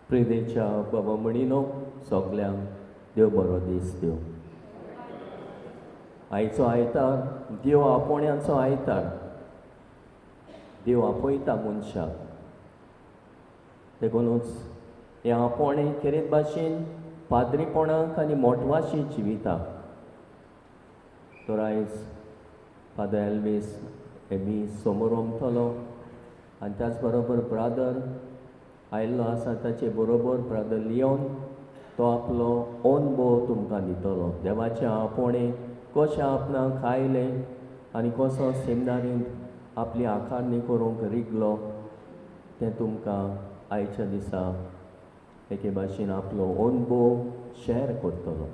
प्रिदेच्या बाबा म्हणिनो सगल्यांक देव बरो दीस दिवं. आयचो आयतार देव आपोण्याचो आयतार. देव आपयता मनशाक. देखूनच हें आपोणें खेरीत भाशेन पाद्रीपणाक आनी मोठवाशी जिविता. तर आयज फादर एल्वीस एमी समोर ओमतलो आनी त्याच बरोबर ब्रादर आयिल्लो आसा ताचे बरोबर ब्रादर लियोन तो आपलो अनुभव तुमकां दितलो. देवाचें आपोणें कशें आपणाक आयलें आनी कसो सेमिनारींत आपली आकारणी करूंक रिगलो तें तुमकां आयच्या दिसा एके भाशेन आपलो अनुभव शेअर करतलो.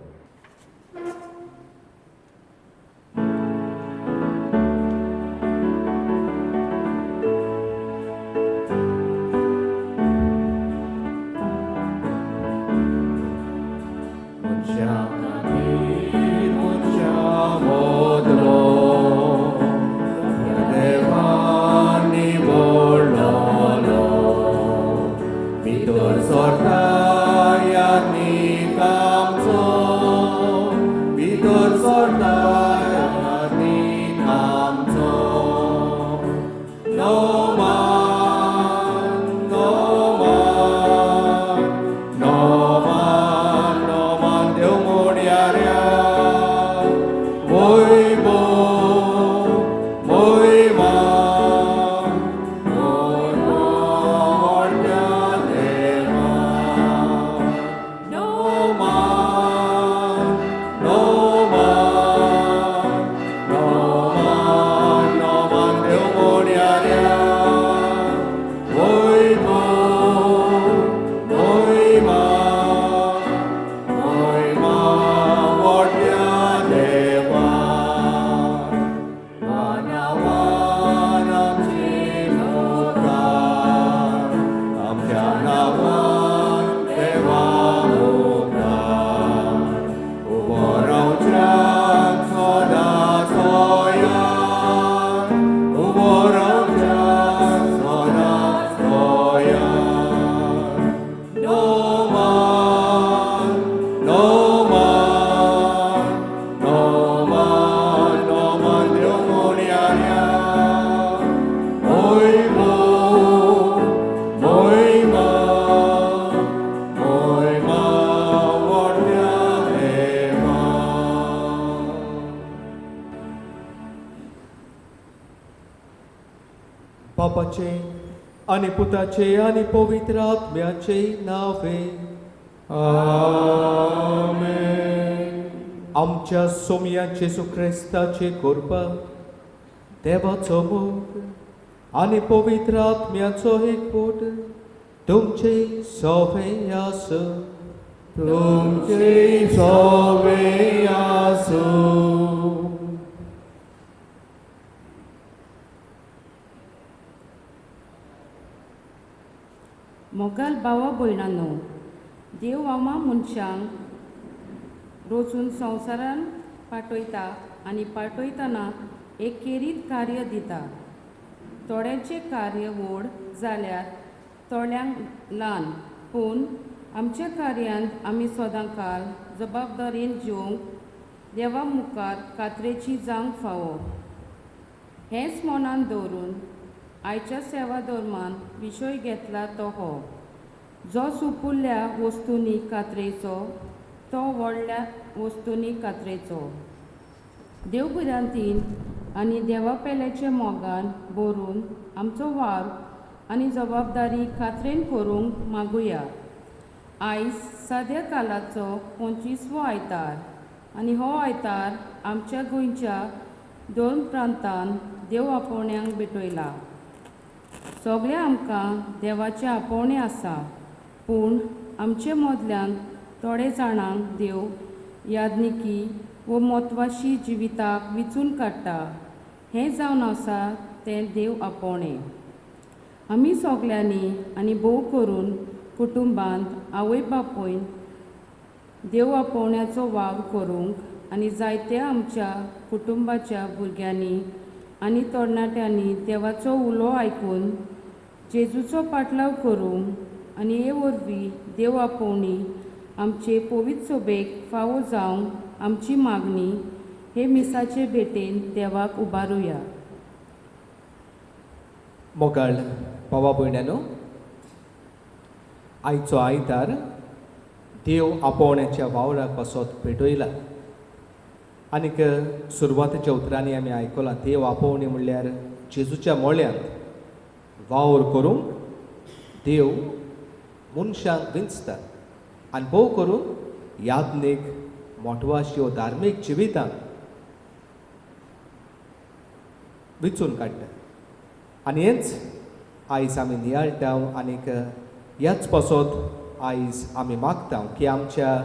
बापाचे आनी पुताचे आनी पवित्र आत्म्याचे नावे आमेन. आमच्या सोमया जेजू ख्रिस्ताची कृपा, देवाचो मोग आनी पवित्र आत्म्याचो एकवट तुमचे सगळे आसूं. तुमचे सगळे आसूं. मोगाल भावा भयणांनो, देव आमा मनशांक रोचून संवसारान पाठयता आनी पाठयतना एक केरीत कार्य दिता. थोड्यांचें कार्य व्हड जाल्यार थोड्यांक ल्हान, पूण आमच्या कार्यांत आमी सदांकाल जबाबदारेन जेवंक देवा मुखार कात्रेची जावंक फावो. हेंच मनान दवरून आयच्या सेवा धर्मान विशय घेतला तो हो: जो सुपुल्ल्या वस्तूंनी कात्रेचो तो व्हडल्या वस्तूंनी कात्रेचो. देवबुरांतीन आनी देवा पेल्याच्या मोगान भरून आमचो वार आनी जबाबदारी खात्रेन करूंक मागुया. आयज सद्या कालाचो 25वो आयतार आनी हो आयतार आमच्या गोंयच्या 2 प्रांतांत देव आपोवण्यांक भेटयला. सगळे आमकां देवाचें आपोवणें आसा, पूण आमचे मदल्यान थोडे जाणांक देव यादनिकी व म्हत्वाची जिविताक विचून काडटा. हें जावन आसा तें देव आपोवणें. आमी सगल्यांनी आनी भोव करून कुटुंबांत आवय बापूयन देव आपोवण्याचो वावर करूंक आनी जायत्या आमच्या कुटुंबाच्या भुरग्यांनी आनी तरणाट्यांनी देवाचो उलो आयकून जेजूचो पाटलाव करूंक आनी हे वरवीं देव आपोवणी आमचे पवित्र सोबेक फावो जावंक आमची मागणी हे मिसाचे भेटेन देवाक उबारुया. मोगाळ भावा भयण्यानो, आयचो आयतार देव आपोवण्याच्या वावराक पासत भेटयला. आनीक सुरवातेच्या उतरांनी आमी आयकलां देव आपोवणी म्हणल्यार जेजूच्या मोळ्यांत वावर करूंक देव मनशांक विंचता आनी भोव करून याज्ञीक मोटवाश्यो धार्मीक जिवितांत विचून काडटा. आनी हेंच आयज आमी नियाळटा आनीक ह्याच पासत आयज आमी मागता की आमच्या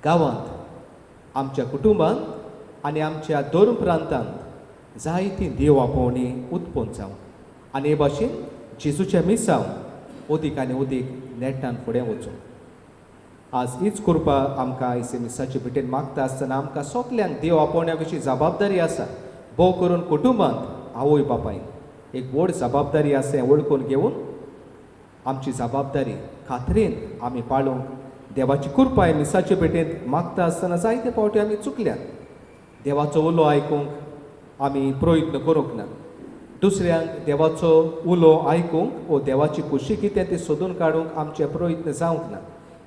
गांवांत, आमच्या कुटुंबांत आनी आमच्या दोन प्रांतांत जायतीं देव आपोवणी उत्पन्न जावं आनी हे भाशेन जेजूच्या मिसांव ओदीक आनी ओदीक नेटान फुडें वचूं. आज हीच कृपा आमकां आयज मिसाचे भेटेन मागता आसतना आमकां सगल्यांक देव आपोवण्या विशीं जबाबदारी आसा. भोव करून कुटुंबांत आवय बापायन एक व्हड जबाबदारी आसा हें वळखून घेवन आमची जबाबदारी खात्रेन आमी पाळूंक देवाची कृपा हे मिसाचे भेटेंत मागता आसतना जायते फावटी आमी चुकल्यात. देवाचो उलो आयकूंक आमी प्रयत्न करूंक ना. दुसऱ्यांक देवाचो उलो आयकूंक वो देवाची खुशी कितें ती सोदून काडूंक आमचे प्रयत्न जावंक ना.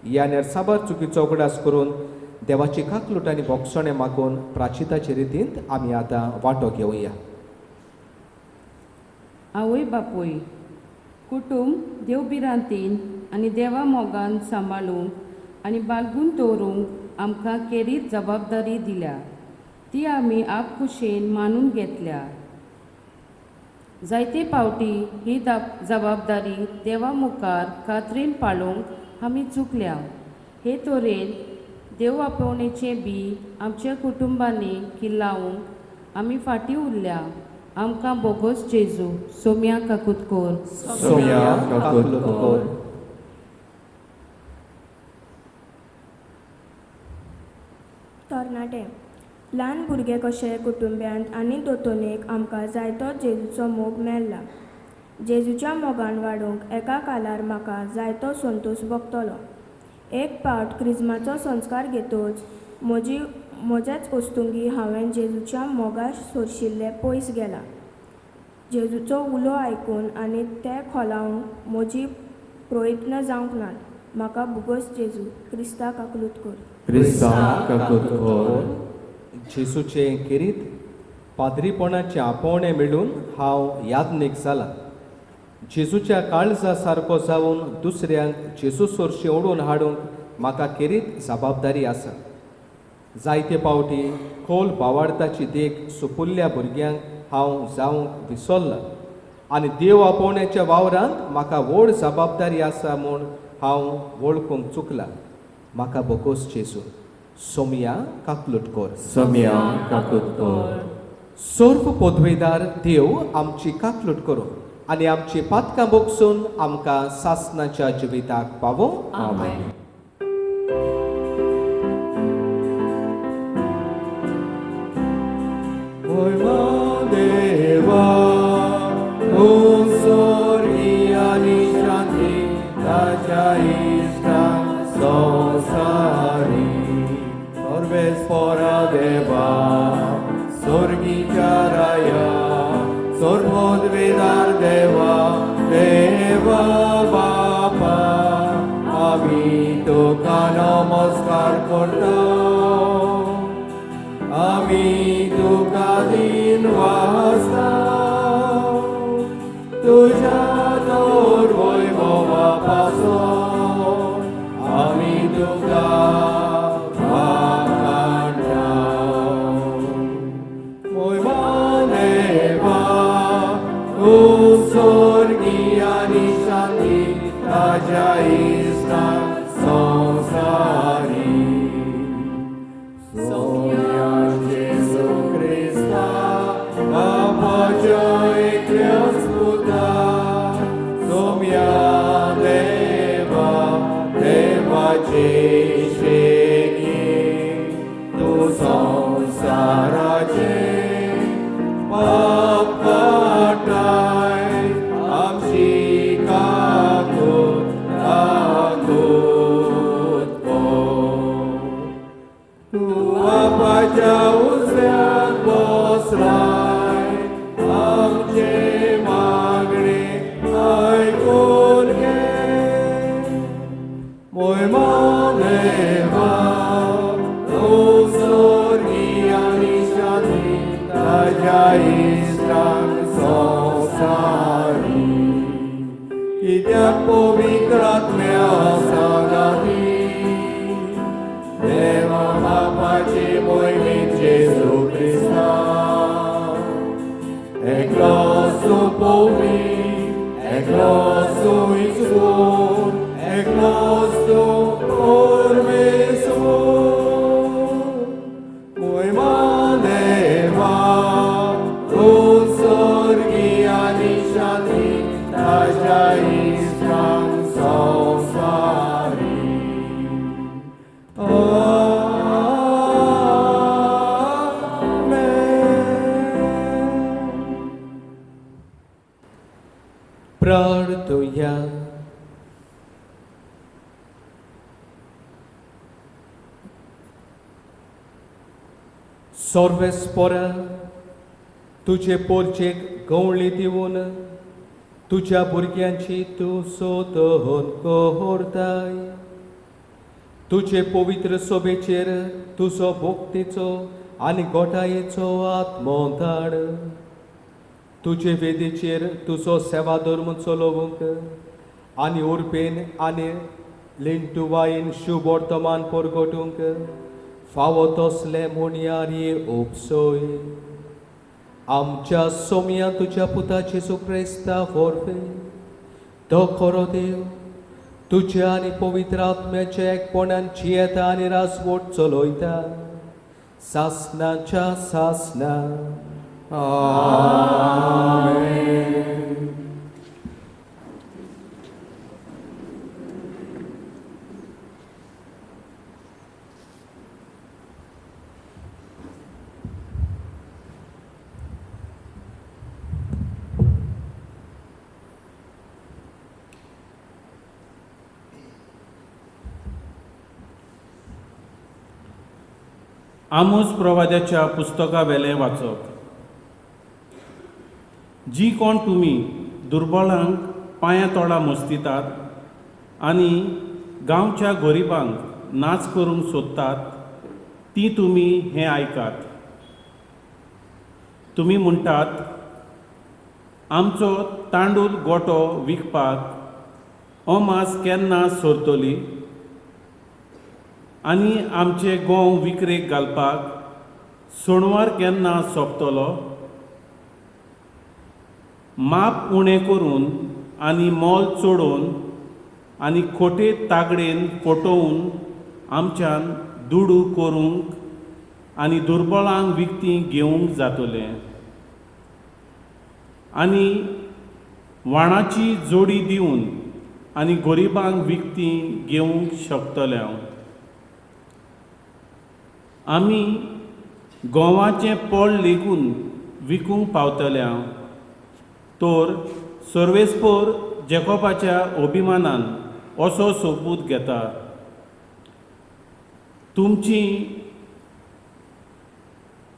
ह्या नेरसाबार चुकीचो उगडास करून देवाची काकलूट आनी भोगसणे मागून प्राचिताचे रितींत आमी आतां वांटो घेवया. आवय बापूय, कुटुंब देवबिरांतीन आनी देवा मोगान सांबाळूंक आनी बाळगून दवरूंक आमकां केरीत जबाबदारी दिल्या. ती आमी आपखुशेन मानून घेतल्या. जायते फावटी ही जबाबदारी देवा मुखार खात्रेन पाळूंक आमी चुकल्या. हे तरेन देव आपोवणेचे बी आमच्या कुटुंबांनी किल्लावूंक आमी फाटीं उरल्या. आमकां बोगोस जेजू सोम्या काकुतकोर. सोम्या काकुतकोर. तरणाटे ल्हान भुरगे कशे कुटुंब्यांत आनी दोतोनेक आमकां जायतो जेजूचो मोग मेळ्ळा. जेजूच्या मोगान वाडूंक एका कालार म्हाका जायतो संतोश भोगतलो. एक पावट क्रिस्माचो संस्कार घेतोच म्हज्याच ओस्तुंगी हांवें जेजूच्या मोगार सोरशिल्ले पयस गेलां. जेजूचो उलो आयकून आनी ते खोलावंक म्हजी प्रयत्न जावंक नात. म्हाका बुगोस जेजू क्रिस्ता काकलूत कर. क्रिस्ता काकुतकोर. जेजूचे किरीत पाद्रीपणाचे आपोवणे मेळून हांव याज्ञीक जाला. जेजूच्या काळजा सारको जावन दुसऱ्यांक जेजू सोरशी ओडून हाडूंक म्हाका केरीत जबाबदारी आसा. जायते फावटी खोल भावार्थाची देख सुपुल्ल्या भुरग्यांक हांव जावंक विसरलां आनी देव आपोवण्याच्या वावरांत म्हाका व्हड जबाबदारी आसा म्हूण हांव वळखूंक चुकलां. म्हाका बोगोस जेजू सोम्या काकलूटकोर. सोम्या काकुतकोर. सर्व पदवेदार देव आमची काकलूट करूं आनी आमची पातकां बोगसून आमकां सासणाच्या जिविताक पावो. आमेन. देवा स्वर्गी आनी शांती ताच्या इश्टांक संवसारी. सर्वेस्परा देवा स्वर्गीच्या राया सर्वोद्वेदार देवा देवा बापा आमी तुका नमस्कार करता. आमी तुका दिन वाजता तुझ्या तोर वैभवा पासून आमी तुका वाखाणटा. महिमा देवा तूं स्वर्गी आनी शांती ताच्या इश्टांक संवसारी. आमची काकूट Moimoneva, Luzorgi Anishani, Taja Istran Sosari, Kidia Povitratmea Sagati, Deva Bapaci Moimin Jesu Christa, Eglosu Povi, Eglosu Itzvur, Eglosu Ormesu, Moimoneva, Luzorgi Anishani, Taja Istran Sosari. प्रार्थूया. सर्वेस्परा तुझे पोरचेक गवळी दिवन तुझ्या भुरग्यांची तूं सोदोन कोरताय. तुझे पवित्र सोबेचेर तुजो भोक्तेचो आनी गोठायेचो आत्मो धाड. तुझे वेदेचेर तुजो सेवा धर्म चलोवंक आनी उर्बेन आनी लिंटुवायेन शुभ वर्तमान परगटूंक फावो तसले मोणयारी उपसोय. आमच्या सोम्या तुझ्या पुता जेजू क्रिस्ता वरवीं तो खरो देव तुझ्या आनी पवित्र आत्म्याच्या एकपणान जियेता आनी राजवट चलयता सासनाच्या सासना. आमेन. आमोस प्रवाद्याच्या पुस्तका वेलें वाचप. जी कोण तुमी दुर्बळांक पांयां तोंडां मस्तितात आनी गांवच्या गरिबांक नाच करूंक सोदतात ती तुमी हें आयकात. तुमी म्हणटात आमचो तांदूळ गोठो विकपाक अमास केन्ना सोरतली आनी आमचे गोंव विक्रेक घालपाक सोणवार केन्ना सोंपतलो. माप उणें करून आनी मोल चोडोवन आनी खोटे तागडेन फटोवन आमच्यान दुडू करूंक आनी दुर्बळांक विकती घेवंक जातलें आनी वाणाची जोडी दिवन आनी गरिबांक विकती घेवंक शकतले हांव. आमी गोवाचें पोळ लेगून विकूंक पावतले हांव. तर सर्वेस्पोर जेकोबाच्या अभिमानान असो सोपूत घेता. तुमची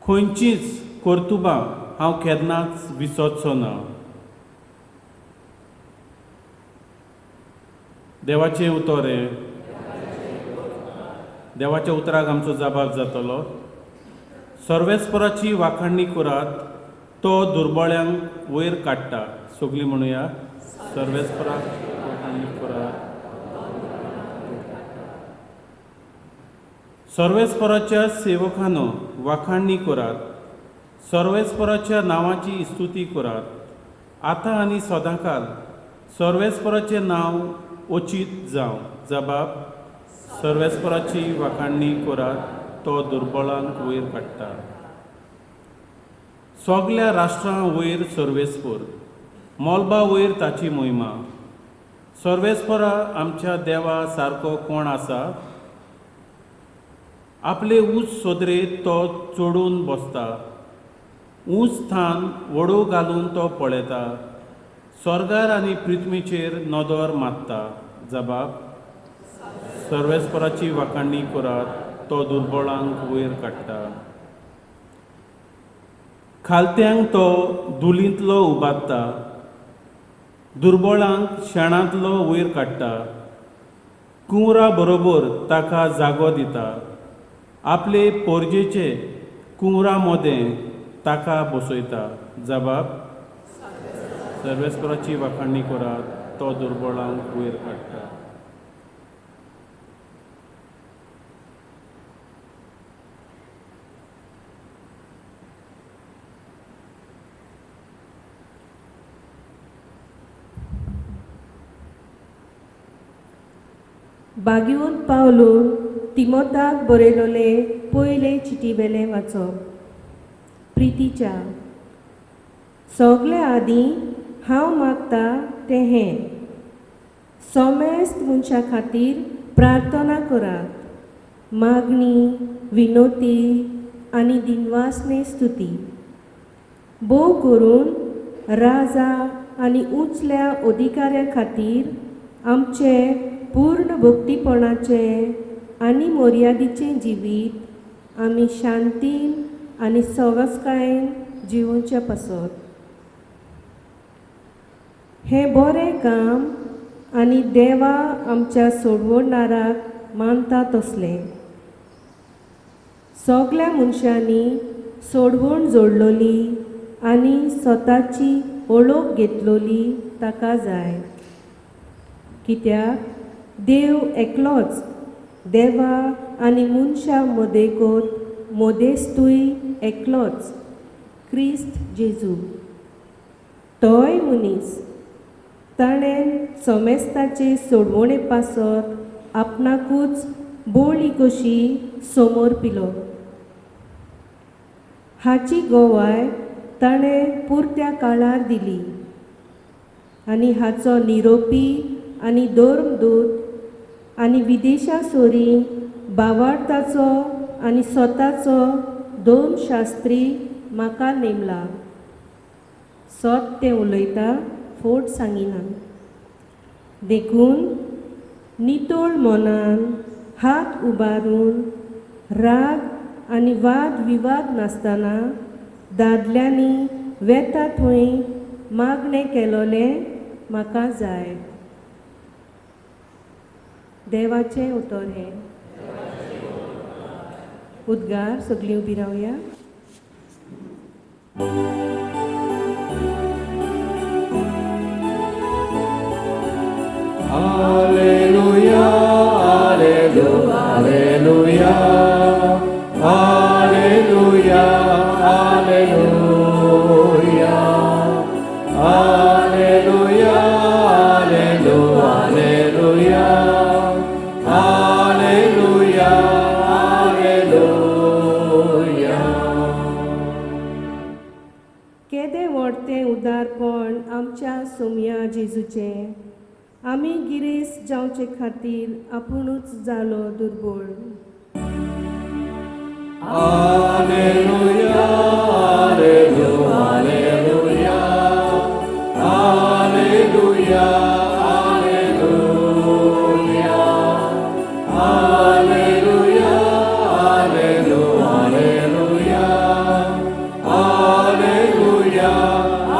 खंयचीच कर्तुबां हांव केन्नाच विसरचो ना. देवाचें उतर हें. देवाच्या उतराक आमचो जबाब जातलो. सर्वेस्पराची वाखाणणी करात तो दुर्बळ्यांक वयर काडटा. सगळीं म्हणुया सर्वेस्पराक वाखाणणी करात. सर्वेस्पराच्या सेवकांनो वाखाणणी करात. सर्वेस्पराच्या नांवाची स्तुती करात. आतां आनी सदांकाल सर्वेस्पराचें नांव उचित जावं. जबाब सर्वेस्पराची वाखाणणी करात तो दुर्बळांक वयर काडटा. सगळ्या राष्ट्रां वयर सर्वेस्पर मोलबा वयर ताची मोहिमा. सर्वेस्परा आमच्या देवा सारको कोण आसा. आपले ऊंच सोदरेत तो चोडून बसता. ऊंच स्थान वडो घालून तो पळयता. स्वर्गार आनी पृथ्वीचेर नदर मारता. जबाब सर्वेस्पराची वाखाणणी करात तो दुर्बळांक वयर काडटा. खालत्यांक तो धुलींतलो उबारता. दुर्बळांक शेणांतलो वयर काडटा. कुंवरा बरोबर ताका जागो दिता आपले पोरजेचे कुंवरा मोदें ताका बसयता. जबाब सर्वेस्पराची वाखाणणी करात. तो दुर्बळांक वयर काडटा. बागिवून पावलून तिमोथाक बरयलोले पयले चिटीवेले वाचप. प्रितीच्या सगळे आदीं हांव मागता तें हें, सोमेस्त मनशा खातीर प्रार्थना करात. मागणी, विनोती आनी दिनवासने स्तुती. भोव करून राजा आनी उंचल्या अधिकाऱ्या खातीर आमचे पूर्ण भक्तीपणाचे आनी मर्यादेचें जिवीत आमी शांतीन आनी सवस्कायेन जिवोवचे पासत. हें बरें काम आनी देवा आमच्या सोडवणाराक मानता तसलें. सगळ्या मनशांनी सोडवण जोडलोली आनी स्वताची ओळख घेतलोली ताका जाय. कित्याक देव एकलोच देवा आनी मनशा मदेकोत मोदेस्तूय एकलोच क्रिस्त जेजू. तोय मनीस ताणें सोमेस्ताचे सोडवणे पासत आपणाकूच बोळी कशी समोर पिलो. हाची गोवाय ताणें पुरत्या काळार दिली आनी हाचो निरोपी आनी धर्मदूत आनी विदेशा सोरी भावार्थाचो आनी स्वताचो 2 शास्त्री म्हाका नेमला. सत तें उलयता, फोट सांगिना. देखून नितोळ मनान हात उबारून राग आनी वाद विवाद नासतना दादल्यांनी वेता थंय मागणें केलोलें म्हाका जाय. देवाचें उतर हें. उद्गार सगळीं उबी रावया. Alleluia, Alleluia, Alleluia, Alleluia, Alleluia, Alleluia, Alleluia, Alleluia. केदें व्हडतें उदारपण आमच्या सोमया जेजूचें. आमी गिरेस्त जावचे खातीर आपुणूच जालो दुर्बळ. Alleluia, Alleluia, Alleluia, Alleluia, Alleluia, Alleluia, Alleluia, Alleluia,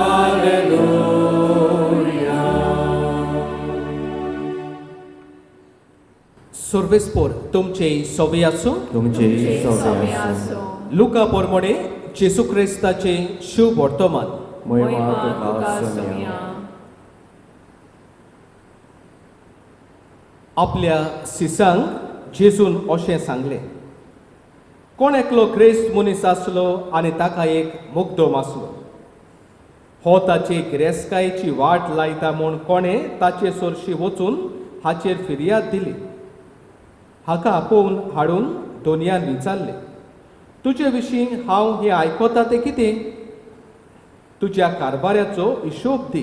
Alleluia. सर्वेस्पोर तुमचे सवे आसूं. तुमचे सगळे आसूं. लुका पोरमोणे जेसू क्रिस्ताचे शुभ वर्तमान. महिमा तुका सोम्या. आपल्या सिसांक जेजून अशें सांगलें, कोण एकलो क्रिस्त मनीस आसलो आनी ताका एक मुग्धोम आसलो. हो ताचे गिरेस्कायेची वाट लायता म्हूण कोणें ताचे सोरशी वचून हाचेर फिर्याद दिली. हाका आपोवन हाडून दोनयान विचारलें, तुजे विशीं हांव हें आयकोता तें कितें? तुज्या कारबाऱ्याचो हिशोब दी,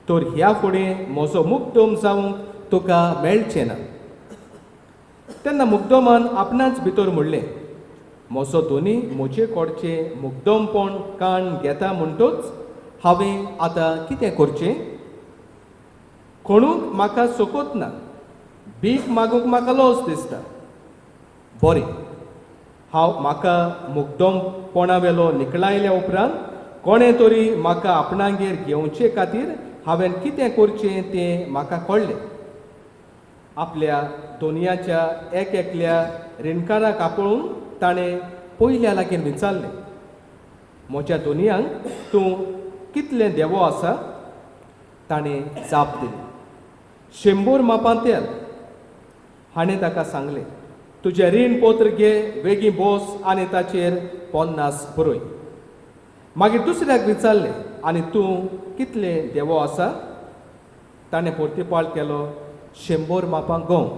तर ह्या फुडें म्हजो मुग्धोम जावंक तुका मेळचें ना. तेन्ना मुग्धोमान आपणाच भितर म्हणलें, म्हजो धोनी म्हजे कडचें मुग्धोमपण काण घेता म्हणटूच हांवें आतां कितें करचें? कोणूच म्हाका सोकोत ना. भीक मागूंक म्हाका लज दिसता. बरें, हांव म्हाका मुग्धोमपणावेलो निकळायल्या उपरांत कोणें तरी म्हाका आपणागेर घेवचे खातीर हांवें कितें करचें तें म्हाका कळ्ळें. आपल्या दोनयाच्या एक एकल्या रिणकाराक आपळून ताणें पयल्या लागीं विचारलें, म्हज्या दोनयांक तूं कितलें देवो आसा? ताणें जाप दिली, 100 मापां तेल. हाणें ताका सांगलें, तुजें रीण पोत्र घे, वेगीं बोस आनी ताचेर 50 बरोय. मागीर दुसऱ्याक विचारलें, आनी तूं कितलें देवो आसा? ताणें परतीपाळ केलो, 100 मापां गंव.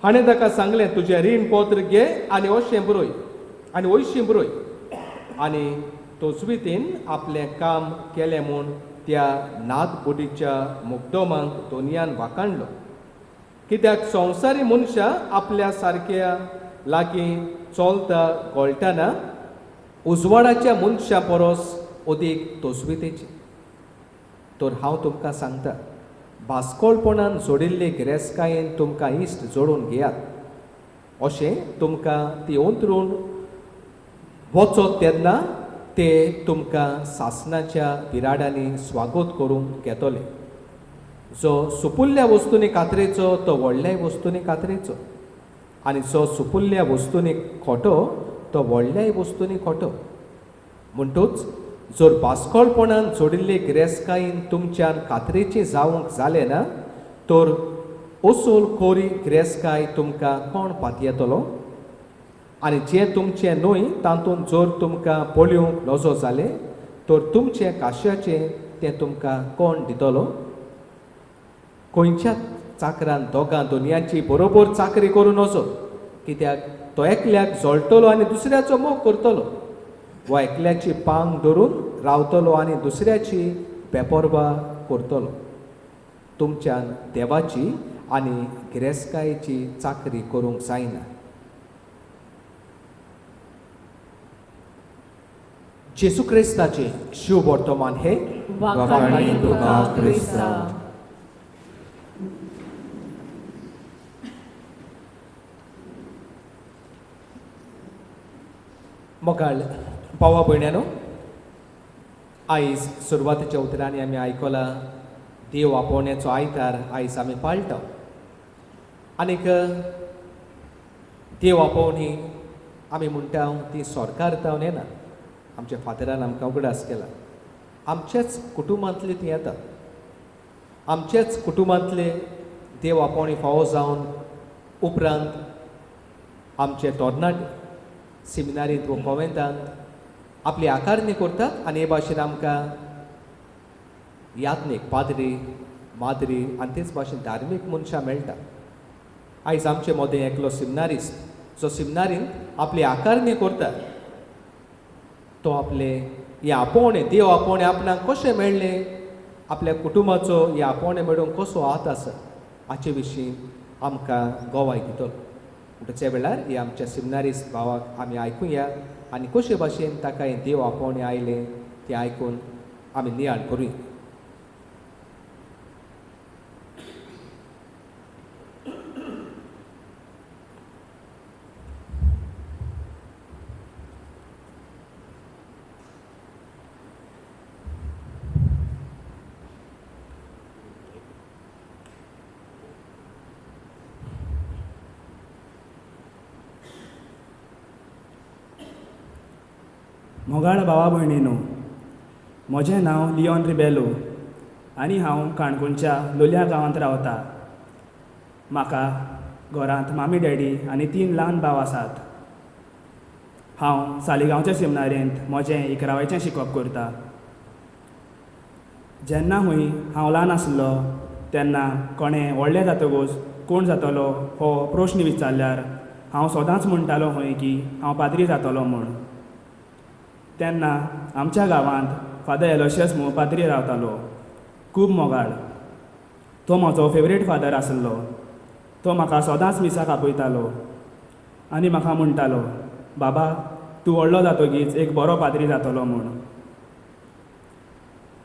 हाणें ताका सांगलें, तुजें रीण पोत्र घे आनी 80 बरोय आनी 80 बरोय. आनी तो सुवितेन आपलें काम केलें म्हूण त्या नादबुडीच्या मुगदोमांक दोनयान वाखाणलो. कित्याक संवसारी मनशां आपल्या सारक्या लागीं चलता गोळटाना उजवाडाच्या मनशा परस अदीक तोसवितेची. तर हांव तुमकां सांगता, भास्कोळपणान जोडिल्ले गिरेस्तकायेन तुमकां इश्ट जोडून घेयात. अशें तुमकां ती अंतरून वचत तेन्ना ते तुमकां सासणाच्या बिराडांनी स्वागत करून घेतले. जो सुपुल्ल्या वस्तूंनी कातरेचो तो व्हडल्या वस्तूंनी कातरेचो, आनी जो सुपुल्ल्या वस्तूंनी खोटो तो व्हडल्या वस्तूंनी खोटो. म्हणटूच जर भास्कोळपणान जोडिल्ले गिरेस्तकायेन तुमच्यान कातरेची जावंक जालें ना, तर असूल कोरी गिरेस्तकाय तुमकां कोण पात येतलो? आनी जें तुमचें न्हय तातूंत जर तुमकां पळोवंक नजो जालें, तर तुमचें काश्याचें तें तुमकां कोण दितलो? खंयच्या चाकरान दोगां दोनयांची बरोबर चाकरी करूं नजो, कित्याक तो एकल्याक जळटलो आनी दुसऱ्याचो मोग करतलो, वा एकल्याची पांग धरून रावतलो आनी दुसऱ्याची बेपरवा करतलो. तुमच्यान देवाची आनी गिरेस्तकायेची चाकरी करूंक जायना. जेसू क्रिस्ताचे शुभ वर्तमान हे वाखाणी तुका क्रिस्ता. मोगाळ भावा भयण्यानो, आयज सुरवातीच्या उतरांनी आमी आयकलां देव आपोवण्याचो आयतार आयज आमी पाळटा. आनीक देव आपोवणी आमी म्हणटा ती सरकारांतावन येना. आमच्या फादरान आमकां उगडास केला, आमच्याच कुटुंबांतले ती येता. आमच्याच कुटुंबांतले देव आपोवणी फावो जावन उपरांत आमचे तरणाटे सेमिनारींत वा कॉवेंतांत आपली आकारणी करतात आनी हे भाशेन आमकां यात्नेक पाद्री माद्री आनी तेच भाशेन धार्मीक मनशां मेळटा. आयज आमचे मदें एकलो सेमिनारिस्ट जो सेमिनारींत आपली आकारणी करता, तो आपले हे आपोवणे देव आपोवणे आपणाक कशें मेळ्ळें, आपल्या कुटुंबाचो हे आपोवणे मेळोवंक कसो हात आसा हाचे विशीं आमकां गोवाय दितलो. म्हणटचे वेळार हे आमच्या सेमिनारिस्ट भावाक आमी आयकुया आनी कशे भाशेन ताका हें देव आपोवणे आयलें तें आयकून आमी नियाळ करुया. मोगाळ भावा भयणीनो, म्हजें नांव लियोन रिबेलो आनी हांव काणकोणच्या लोलया गांवांत रावतां. म्हाका घरांत मामी डॅडी आनी 3 ल्हान भाव आसात. हांव सालिगांवच्या सेमिनारींत म्हजें 11वेचें शिकप करतां. जेन्ना हूंय हांव ल्हान आसलो तेन्ना कोणें व्हडलें जातकूच कोण जातलो हो प्रस्न विचारल्यार हांव सदांच म्हणटालो हूंय की हांव पाद्री जातलो म्हूण. तेन्ना आमच्या गांवांत फादर एलोशियस म्हूण पाद्री रावतालो, खूब मोगाळ. तो म्हजो फेवरेट फादर आसलो. तो म्हाका सदांच मिसाक आपयतालो आनी म्हाका म्हणटालो, बाबा तूं व्हडलो जातकीच एक बरो पाद्री जातलो म्हूण.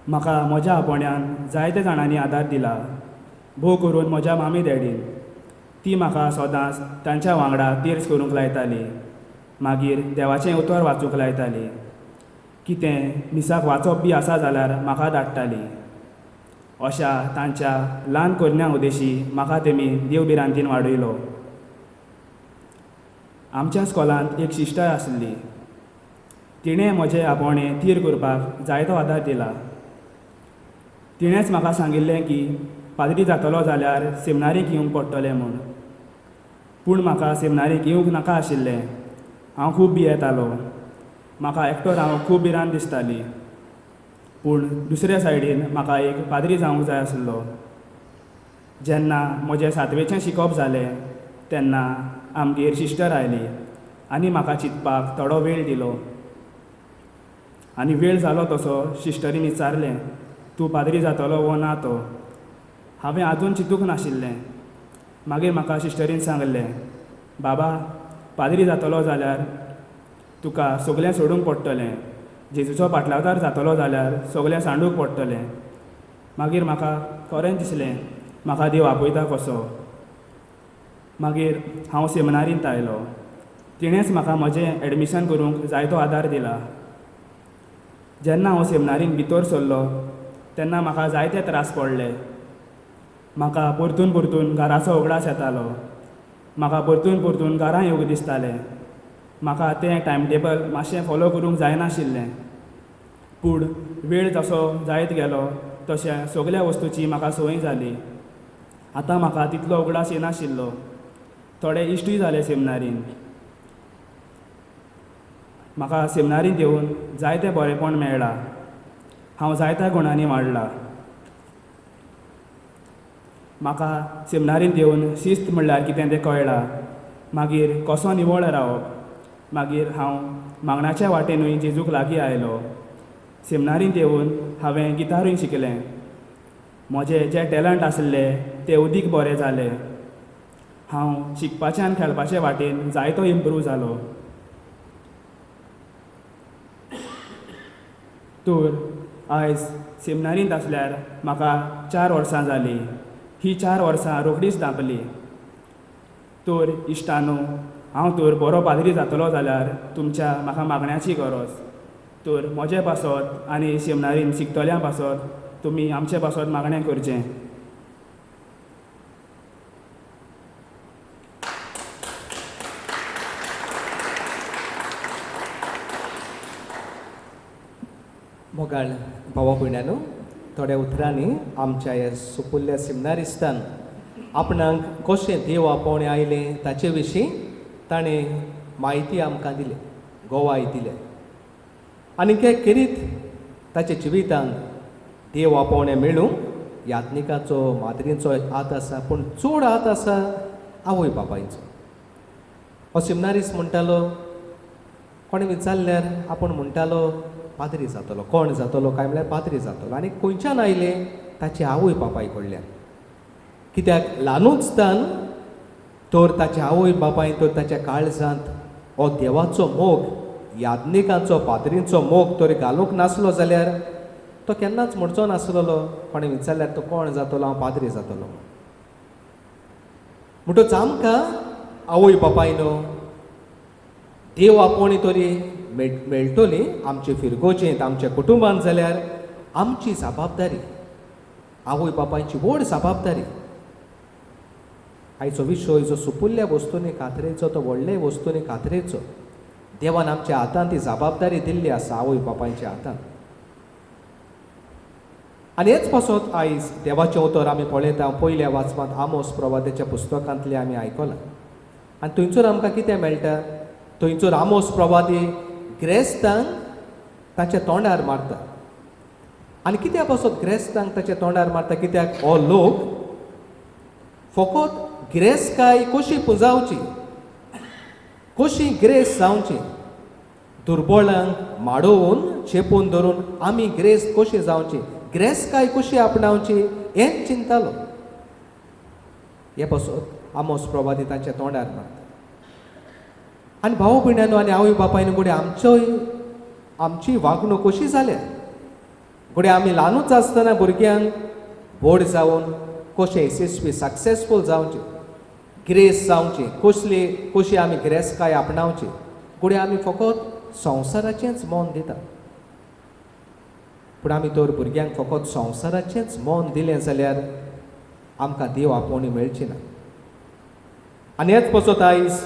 म्हाका म्हज्या आपोवण्यान जायत्या जाणांनी आदार दिला, भोव करून म्हज्या मामी डॅडीन. ती म्हाका सदांच तांच्या वांगडा तिर्स करूंक लायताली, मागीर देवाचें उतर वाचूंक लायताली. कितें मिसाक वाचप बी आसा जाल्यार म्हाका धाडटाली. अशा तांच्या ल्हान कोरन्या उद्देशी म्हाका तेमी देवबिरांतीन वाडयलो. आमच्या स्कॉलांत एक सिस्टर आसली. तिणें म्हजें आपोवणें थीर करपाक जायतो आदार दिला. तिणेंच म्हाका सांगिल्लें की पाद्री जातलो जाल्यार सेमिनारीक येवंक पडटलें म्हूण. पूण म्हाका सेमिनारीक येवंक नाका आशिल्लें. हांव खूब भियेतालो. म्हाका एकटो रावंक खूब भिरांत दिसताली. पूण दुसऱ्या सायडीन म्हाका एक पाद्री जावंक जाय आसलो. जेन्ना म्हजें 7वेचें शिकप जालें तेन्ना आमगेर सिस्टर आयली आनी म्हाका चिंतपाक थोडो वेळ दिलो. आनी वेळ जालो तसो सिस्टरीन विचारलें, तूं पाद्री जातलो वो ना तो. हांवें आजून चिंतूंक नाशिल्लें. मागीर म्हाका सिस्टरीन सांगलें, बाबा पाद्री जातलो जाल्यार तुका सगळें सोडूंक पडटलें. जेजूचो पाटलादार जातलो जाल्यार सगळें सांडूंक पडटलें. मागीर म्हाका खरेंच दिसलें म्हाका देव आपयता कसो. मागीर हांव सेमिनारींत आयलो. तिणेंच म्हाका म्हजें एडमिशन करूंक जायतो आदार दिला. जेन्ना हांव सेमिनारीन भितर सरलो तेन्ना म्हाका जायते त्रास पडले. म्हाका परतून परतून घराचो उगडास येतालो. म्हाका परतून परतून घरा येवंक दिसतालें. म्हाका तें टायम टेबल मातशें फॉलो करूंक जायनाशिल्लें. पूण वेळ जसो जायत गेलो तशें सगळ्या वस्तूची म्हाका संवय जाली. आतां म्हाका तितलो उगडास येनाशिल्लो. थोडे इश्टूय जाले सेमिनारीन. म्हाका सेमिनारींत येवन जायतें बरेंपण मेळ्ळां. हांव जायत्या गुणांनी वाडलां. म्हाका सेमिनारींत येवन शिस्त म्हणल्यार कितें तें कळ्ळां. मागीर कसो निवळ रावप. मागीर हांव मागणाच्या वाटेनूय जेजूक लागीं आयलो. सेमिनारींत येवन हांवें गिटारूय शिकलें. म्हजें जें टॅलंट आसलें तें अदीक बरें जालें. हांव शिकपाचे आनी खेळपाचे वाटेन जायतो इम्प्रूव जालो. तर आयज सेमिनारींत आसल्यार म्हाका 4 वर्सां जालीं. ही 4 वर्सां रोखडीच धांपली. तर इश्टानो, हांव तर बरो पाद्री जातलो जाल्यार तुमच्या म्हाका मागण्याची गरज. तर म्हजे पासत आनी सेमिनारीन शिकतल्या पासत तुमी आमचे पासत मागणें करचें. मोगाळ भावा भयण्यानो, थोड्या उतरांनी आमच्या ह्या सुपुल्ल्या सेमिनारिस्तान आपणाक कशें देव आपोवणें आयलें ताचे विशीं ताणें म्हायती आमकां दिली, गोवाय दिलें. आनी ते करीत ताच्या जिवितांत देव आपोवणें मेळूंक यात्निकाचो माद्रींचो हात आसा, पूण चड हात आसा आवय बापायचो. हो सेमिनारिस्ट म्हणटालो, कोणें विचारल्यार आपूण म्हणटालो पाद्री जातलो. कोण जातलो काय म्हळ्यार पाद्री जातलो. आनी खंयच्यान आयलें ताचे आवय बापाय कडल्यान. कित्याक ल्हानूचतान तर ताच्या आवय बापायन तर ताच्या काळजांत हो देवाचो मोग, याज्ञिकांचो पाद्रींचो मोग तर घालूंक नासलो जाल्यार तो केन्नाच म्हणचो नासलो कोणें विचारल्यार तो कोण जातलो, हांव पाद्री जातलो. म्हणटच आमकां आवय बापायनो देव आपोवणी तरी मेळटली आमचे फिरगोचेंत, आमच्या कुटुंबांत जाल्यार आमची जबाबदारी, आवय बापायची व्हड जबाबदारी. आयचो विशय जो सुपुल्ल्या वस्तूंनी खात्रेचो, तो व्हडले वस्तूंनी खात्रेचो. देवान आमच्या हातांत ती जबाबदारी दिल्ली आसा आवय बापायच्या हातांत. आनी हेच पासत आयज देवाचें उतर आमी पळयता. पयल्या वाचपांत आमोस प्रवादाच्या पुस्तकांतलें आमी आयकलां. आनी थंयसर आमकां कितें मेळटा, थंयसर आमोस प्रवादी ग्रेस्तांक ताच्या तोंडार मारता. आनी कित्याक पासत ग्रेस्तांक ताच्या तोंडार मारता, कित्याक हो लोक फकत गिरेस्तकाय कशी पुंजावची, कशी ग्रेस्त जावची, दुर्बळांक माडोवन चेपून धरून आमी ग्रेस्त कशी जावची, ग्रेस्तकाय कशी आपणावची, हेंच चिंतालो. हे पासत आमोस प्रवादी ताच्या तोंडार मारता. आनी भाव भयण्यानो आनी आवय बापायन घोडे आमची वागणूक कशी जाल्या. घोडे आमी ल्हानूच आसतना भुरग्यांक व्हड जावन कशें यशस्वी सक्सेसफूल जावचें, ग्रेस जावची, कशी आमी ग्रेस्तकाय आपणावची. घोडे आमी फकत संवसाराचेंच मोन दिता. पूण आमी तर भुरग्यांक फकत संवसाराचेंच मोन दिलें जाल्यार आमकां देव आपोवणी मेळची ना. आनी हेच पसत आयज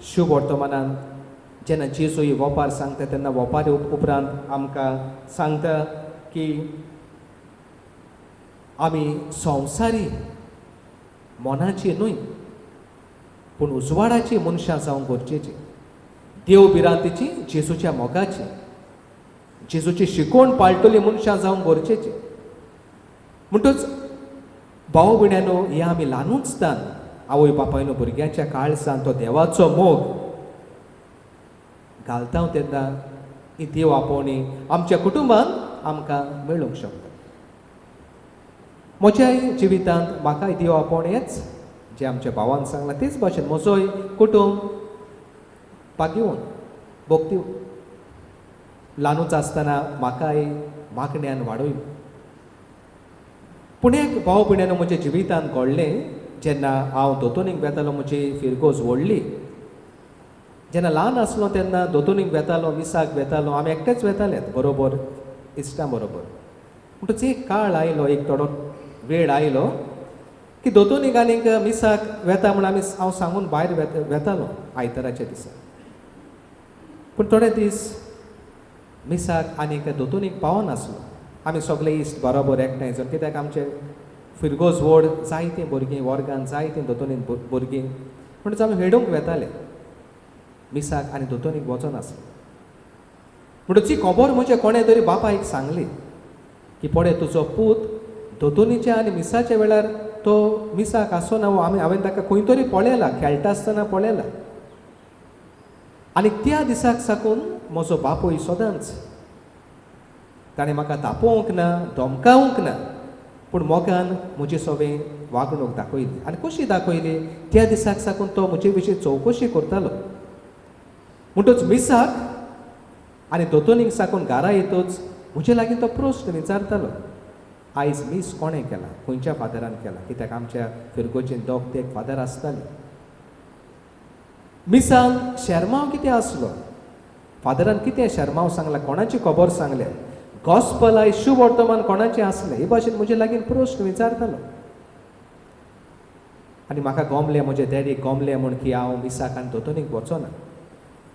शुभ वर्तमानान जेन्ना जेजू ही वोपार सांगता तेन्ना वोपारी उपरांत आमकां सांगता की आमी संवसारी मोनाची न्हय पूण उजवाडाची मनशां जावंक गरजेची, देव भिरांतीची, जेजूच्या मोगाची, जेजूची शिकवण पाळटली मनशां जावंक गरजेची. म्हणटच भाव भयण्यांनो, हे आमी ल्हानूचतान आवय बापायनो भुरग्याच्या काळजांत तो देवाचो मोग घालता तेन्ना ही देव आपोवणी आमच्या कुटुंबांत आमकां मेळूंक शकता. म्हज्याय जिवितांत म्हाकाय देव आपोवणी हेच जे आमच्या भावान सांगलां तेच भाशेन म्हजोय कुटुंब पागिवून भोगती ल्हानूच आसतना म्हाकाय मागण्यान वाडयलो. पूण एक भाव भयण्यांनो म्हज्या जिवितांत घडलें जेन्ना हांव दोतोनीक वेतालो, म्हजी फिरगोज व्हडली. जेन्ना ल्हान आसलो तेन्ना दोतोनीक वेतालो, मिसाक वेतालो, आमी एकटेच वेताले बरोबर इश्टां बरोबर. म्हणटच एक काळ आयलो, एक थोडो वेळ आयलो की दोतोनीक आनीक मिसाक वेता म्हूण हांव सांगून भायर वेतालो आयताराच्या दिसा. पूण थोडे दीस मिसाक आनीक दोतोनीक पावनासलो. आमी सगळे इश्ट बरोबर एकठांय जावन, कित्याक आमचे फिरगोज व्हड जायतीं भुरगीं वर्गान जायतीं दोतोनीन भुरगीं, म्हणटच आमी हेडूंक वेताले. मिसाक आनी दोतोनीक वचोन आसले. म्हणटच ही खबर म्हज्या कोणे तरी बापायक सांगली की पळय तुजो पूत दोतोनीच्या आनी मिसाच्या वेळार तो मिसाक आसना, हांवें ताका खंय तरी पळयला, खेळटा आसतना पळयला. आनी त्या दिसाक साकून म्हजो बापूय सदांच ताणें म्हाका तापोवंक ना, धमकावंक ना, पूण मोगान म्हजी सगळी वागणूक दाखयली. आनी कशी दाखयली, त्या दिसाक साकून तो म्हजे विशीं चवकशी करतालो. म्हणटच मिसाक आनी दोतोनीक साकून घरा येतच म्हजे लागीं तो प्रश्न विचारतालो, आयज मीस कोणें केला, खंयच्या फादरान केला, कित्याक आमच्या फिरगोचेन दोग ते फादर आसताले. मिसान शर्माव कितें आसलो, फादरान कितें शर्माव सांगला, कोणाची खबर सांगल्या, गॉस्पल आयज शुभ वर्तमान कोणाचें आसलें, हे भाशेन म्हजे लागीं प्रश्न विचारतालो. आनी म्हाका गमलें, म्हजे डॅडीक गमलें म्हूण की हांव मिसाक आनी दोतोनीक वचोना.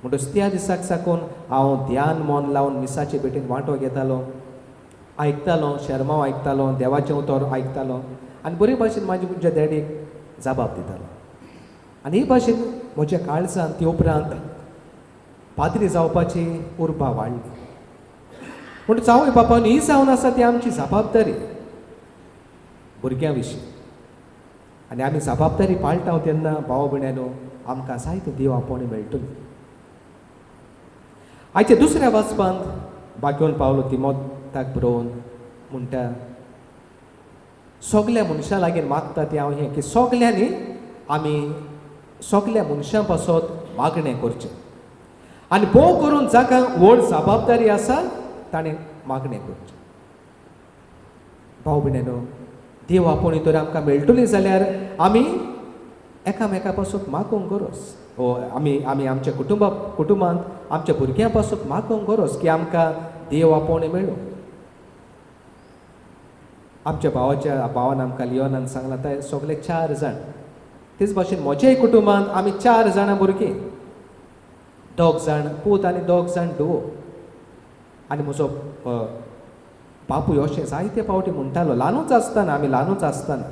म्हणटच त्या दिसाक साकून हांव ध्यान मन लावन मिसाचे भेटेन वांटो घेतालो, आयकतालो, शर्माव आयकतालो, देवाचें उतर आयकतालो आनी बरे भाशेन म्हज्या डॅडीक जबाब दितालो. आनी हे भाशेन म्हज्या काळजांत ते उपरांत पाद्री जावपाची उर्बा वाडली. म्हणून जावय बापायन ही जावन आसा ती आमची जबाबदारी भुरग्यां विशीं. आनी आमी जबाबदारी पाळटा तेन्ना भाव भयण्यांनो आमकां जायते देव आपोवणी मेळटली. आयच्या दुसऱ्या वाचपांत बागेवन पावलो तिमोथाक बरोवन म्हणटा, सगल्या मनशां लागीं मागता ती हांव हें की सगल्यांनी आमी सगल्या मनशां पासत मागणें करचें आनी भोव करून जाका व्हड जबाबदारी आसा ताणें मागणें करचें. भाव भयण्यांनो, देव आपोवणी तर आमकां मेळटली जाल्यार आमी एकामेका पासत मागूंक गरज. आमी आमच्या कुटुंबांत आमच्या भुरग्यां पासत मागूंक गरज की आमकां देव आपोवणी मेळूं. आमच्या भावान आमकां लियोनान सांगलां ते सगळे 4 जाण. तेच भाशेन म्हज्याय कुटुंबांत आमी 4 जाणां भुरगीं, 2 जाण पूत आनी 2 जाण धुवो. आनी म्हजो बापूय अशें जायते फावटी म्हणटालो, ल्हानूच आसतना, आमी ल्हानूच आसतना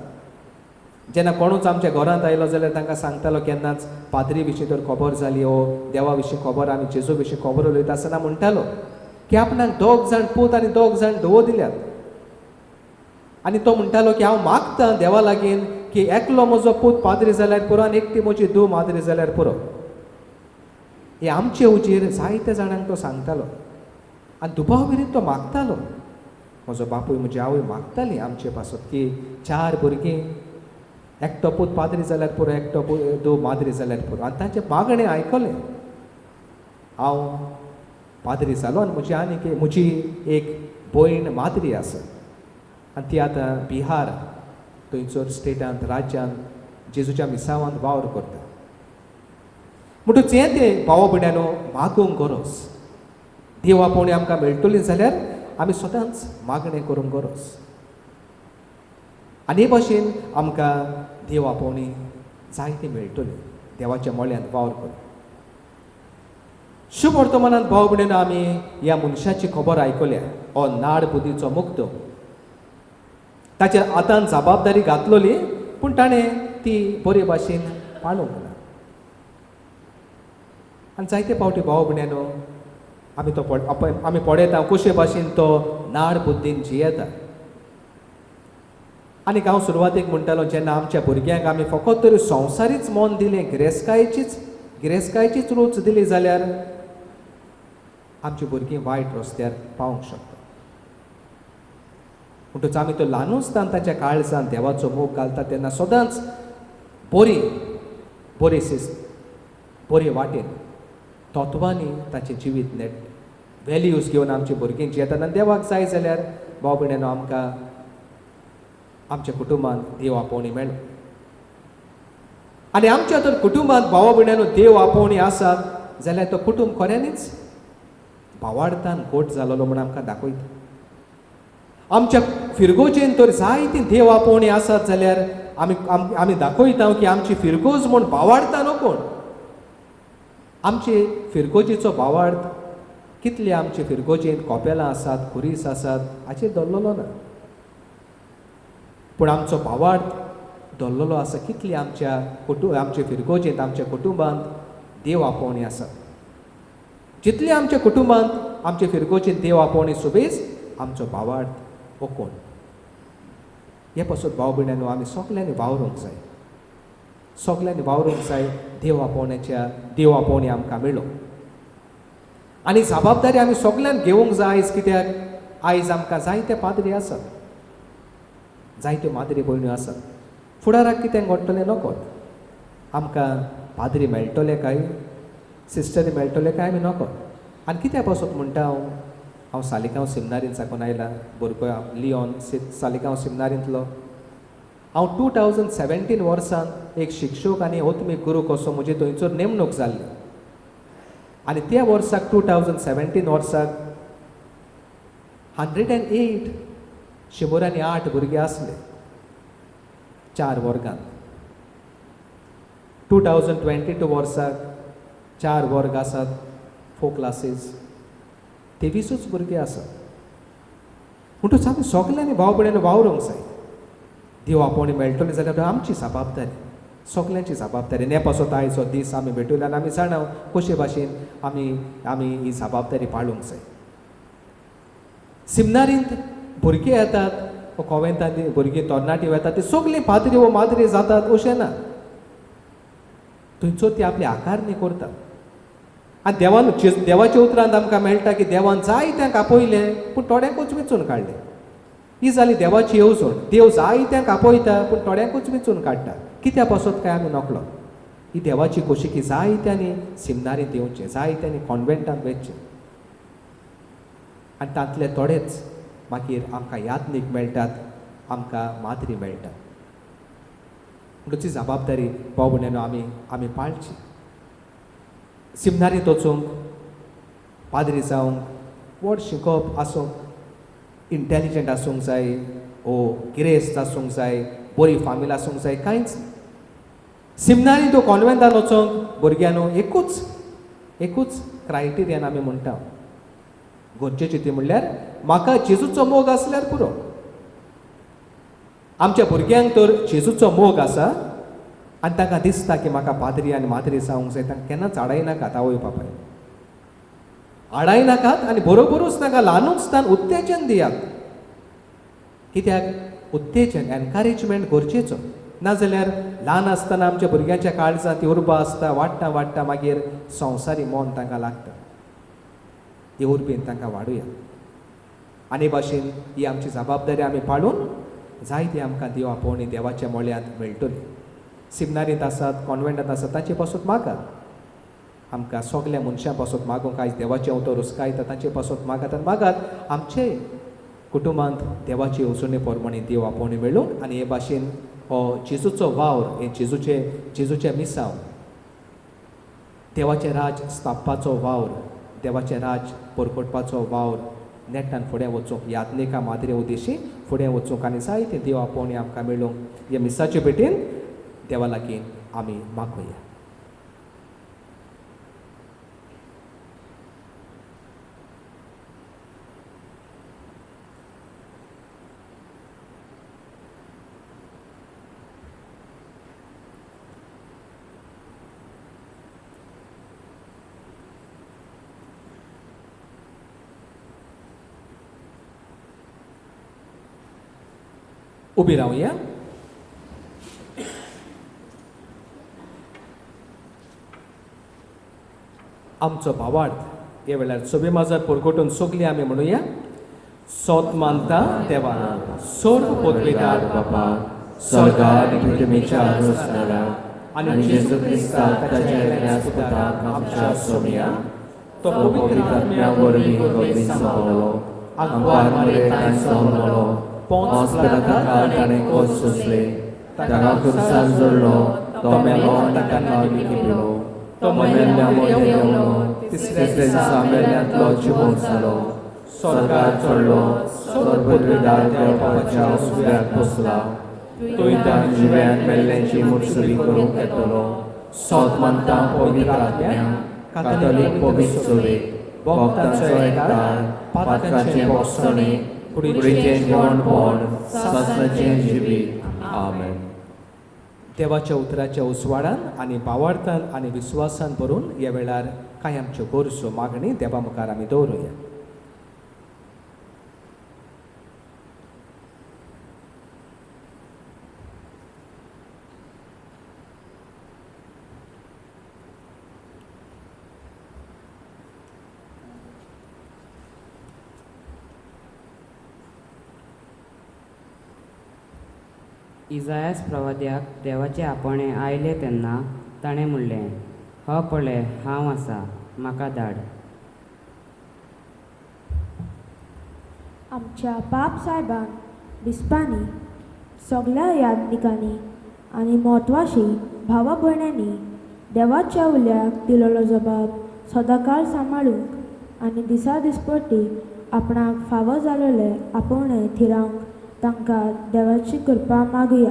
जेन्ना कोणूच आमच्या घरांत आयलो जाल्यार तांकां सांगतालो, केन्नाच पाद्री विशीं तर खबर जाली, देवा विशीं खबर, आमी जेजू विशीं खबर उलयता आसतना म्हणटालो की आपणाक 2 जाण पूत आनी 2 जाण धुवो दिल्यात. आनी तो म्हणटालो की हांव मागतां देवा लागीं की एकलो म्हजो पूत पाद्री जाल्यार पुरो आनी एकटी म्हजी धूव माद्री जाल्यार पुरो. हे आमचे उजेर जायत्या जाणांक तो सांगतालो आनी दुबाव मेरेन तो मागतालो. म्हजो बापूय म्हजी आवय मागताली आमचे पासत की 4 भुरगीं, एकटो पूत पाद्री जाल्यार पुरो, एकटो धूव माद्री जाल्यार पुरो. आनी तांचे मागणें आयकलें. हांव पाद्री जालो आनी म्हजी एक भयण माद्री आसा आनी ती आतां बिहार थंयसर स्टेटांत, राज्यांत जेजूच्या मिसावांत वावर करता. म्हणटच हें ते भाव भयण्यांनो मागूंक गरज. देव आपोवणी आमकां मेळटली जाल्यार आमी सदांच मागणें करूंक गरज. आनी हे भाशेन आमकां देव आपोवणी जायती मेळटली देवाच्या मोळ्यांत वावर करून. शुभ वर्तमानांत भाव भयणीनो आमी ह्या मनशाची खबर आयकल्या, हो नाड बुदीचो मुक्त. ताच्या हातान जबाबदारी घातलोली पूण ताणें ती बरे भाशेन पाळूंक ना. आनी जायते फावटी भाव भयणीनो आमी पळयता कशे भाशेन तो नाड बुद्दीन जियेता. आनी हांव सुरवातेक म्हणटालो जेन्ना आमच्या भुरग्यांक आमी फकत तरी संवसारीच मोन दिलें, गिरेस्कायचीच रूच दिली जाल्यार आमची भुरगीं वायट रस्त्यार पावूंक शकता. म्हणटच आमी तो ल्हानूसतान ताच्या काळजांत देवाचो मोग घालता तेन्ना सदांच बरी शिस्त, बरे वाटेन तत्वांनी ताचें जिवीत नेट व्हॅल्यूज घेवन आमची भुरगीं जियेतात. आनी देवाक जाय जाल्यार भाव भयणीनो आमकां आमच्या कुटुंबांत देव आपोवणी मेळ्ळो. आनी आमच्या तर कुटुंबांत भावा भयणीनो देव आपोवणी आसात जाल्यार तो कुटुंब खऱ्यांनीच भावार्थान घोट जालोलो म्हूण आमकां दाखयता. आमच्या फिरगोचेन तर जायती देव आपोवणी आसात जाल्यार आमी दाखयता की आमची फिरगोज म्हूण भावार्था नको. आमचे फिरगोजेचो भावार्थ कितले आमचे फिरगोजेन कॉपेलां आसात, खुरीस आसात हाचेर दवरलेलो ना. पूण आमचो भावार्थ दवरलेलो आसा कितली आमचे फिरगोजेंत, आमच्या कुटुंबांत देव आपोवणी आसा. जितली आमच्या कुटुंबांत आमचे फिरगोजेंत देव आपोवणी सुबेज आमचो भावार्थ ओकोण. हे पासून भाव भयणीनो आमी सगल्यांनी वावरूंक जाय, सगल्यांनी वावरूंक जाय. देव आपोवणी आमकां मेळ्ळो आनी जबाबदारी आमी सगळ्यांक घेवंक जाय. आयज कित्याक आयज आमकां जायते पाद्री आसात, जायत्यो माद्री भयण्यो आसात. फुडाराक कितें घडटलें नकळत. आमकां पाद्री मेळटले काय, सिस्टरी मेळटले काय आमी नकळत. आनी कित्या पासून म्हणटा हांव सालिगांव सेमिनारींत साकून आयला, भुरगो लियोन सालिगांव सेमिनारींतलो. हांव 2017 वर्सान एक शिक्षक आनी ओत्मीक गुरू कसो म्हजी थंयसर नेमणूक जाल्ली. आनी त्या वर्साक 2017 वर्साक 108 108 भुरगे आसले 4 वर्गांत. 2022 वर्साक 4 वर्ग आसात, 4 क्लासीस, 23 भुरगे आसात. म्हणटच आमी सगल्यांनी भाव भयणीनो वावरूंक जाय. देव आपोवणी मेळटली जाल्यार आमची जबाबदारी, सगल्यांची जबाबदारी. हे पासून आयचो दीस आमी भेटूले आनी आमी जाणाव कशे भाशेन आमी ही जबाबदारी पाळूंक जाय. सेमिनारींत भुरगे येतात, कॉवेंतांत भुरगीं तरणाटी येतात, ती सगळीं पाद्री वो माद्री जातात अशें ना. थंयसर ती आपली आकारणी करतात. आनी देवाच्या उतरांत आमकां मेळटा की देवान जायत्यांक आपयलें पूण थोड्यांकूच वेंचून काडलें. ही जाली देवाची येवजण. देव जायत्यांक आपयता पूण थोड्यांकूच वेंचून काडटा. कित्या पासून काय आमी नकळो. ही देवाची खोशी की जायत्यांनी सेमिनारींत येवचें, जायत्यांनी कॉन्वेंटांत वचचें. आनी तांतले थोडेच मागीर आमकां यात्नीक मेळटात, आमकां माद्री मेळटात. म्हणून ती जबाबदारी भाव भयणीनो आमी पाळची. सेमिनारींत वचूंक, पाद्री जावंक, व्हड शिकप आसूंक, इंटेलिजंट आसूंक जाय, गिरेस्त आसूंक जाय, बरी फामील आसूंक जाय, कांयच ना. सेमिनारींत वो कॉन्वेंटांत वचोंक भुरग्यांनो एकूच क्रायटेरियान आमी म्हणटा गरजेची ती म्हणल्यार म्हाका जेजूचो मोग आसल्यार पुरो. आमच्या भुरग्यांक तर जेजूचो मोग आसा आनी तांकां दिसता की म्हाका पाद्री आनी माद्री जावंक जाय. तांकां केन्नाच आडायनाकात आवय बापाय, आडायनाकात. आनी बरोबरूच तांकां ल्हानूचतान उत्तेजन दियात. कित्याक उत्तेजन, एनकरेजमेंट गरजेचो. नाजाल्यार ल्हान आसतना आमच्या भुरग्यांच्या काळजांत ती उर्बा आसता, वाडटा मागीर संवसारी मोन तांकां लागता. हे उर्बेन तांकां वाडुया. आनी भाशेन ही आमची जबाबदारी आमी पाळून जायती आमकां देव आपोवणी देवाच्या मोळ्यांत मेळटली. सेमिनारींत आसात, कॉन्वेंटांत आसात, तांचे पासून मागात. आमकां सगल्या मनशां पासून मागूंक आयज देवाचें उतर हुस्कायता, तांचे पासून मागात आनी मागात आमचे कुटुंबांत देवाची येवजणे पोरमाणे देव आपोवणी मेळूंक. आनी हे भाशेन हो जेजूचो वावर, हे जेजूचे मिसांव, देवाचें राज स्थापपाचो वावर, देवाचें राज परगटपाचो वावर नेटान फुडें वचूंक यात्नेका माद्रे उद्देशी फुडें वचूंक आनी जायते देव आपोवणी आमकां मेळूंक ह्या मिसाचे भेटेन देवा लागीं आमी मागुया. उबी रावया. आमचो भावार्थ हे वेळार सभे माजर परगटून सगळीं आमी म्हणुया. सोत मानता देवा सर्व पदवीदार बाबा स्वर्गांत पृथ्वीच्या अनुसरणारा आनी जेजू क्रिस्ताक ताच्या एकल्याच पुताक आमच्या सोमया तो पवित्र आत्म्या वरवीं कबीर सांभाळलो आंकवार मरे ताणें सांभाळलो पोंच पिलाताक ताणें कोस सोंसले ताका खुर्सार जोडलो तो मेलो ताका नावी केलो तो मरेल्ल्या मदें देंवलो तिसऱ्या दिसा मेल्ल्यांतलो जिवंत जालो स्वर्गांत चडलो सर्वपदवीदार देवपाच्या उजव्यार बसला थंय ताणें जिव्यांत मेल्ल्यांची मुर्सुली करूंक येतलो सोत मानता पवित्र आत्म्या कातोलीक पवित्र सभेक भक्तांचो एकठांय पातकाचें भोगसणे कुडीचें जेवणपण सासणाचें जिवीत आमेन. देवाच्या उतराच्या उसवाडान आनी भावार्थान आनी विस्वासान भरून ह्या वेळार कांय आमच्यो गरजो मागणी देवा मुखार आमी दवरुया. इजायास प्रवाद्याक देवाचे आपणे आयले तेन्ना ताणें म्हणलें, हो पळय हांव आसा, म्हाका धाड. आमच्या बाप साहेबान बिस्पांनी सगळ्या याज्ञिकांनी आनी म्हत्वाची भावा भयण्यांनी देवाच्या उल्याक दिलेलो जबाब सदांकाळ सांबाळूंक आनी दिसा दिसपट्टी आपणाक फावो जालोले आपोवणे थिरावंक तांकां देवाची कृपा मागुया.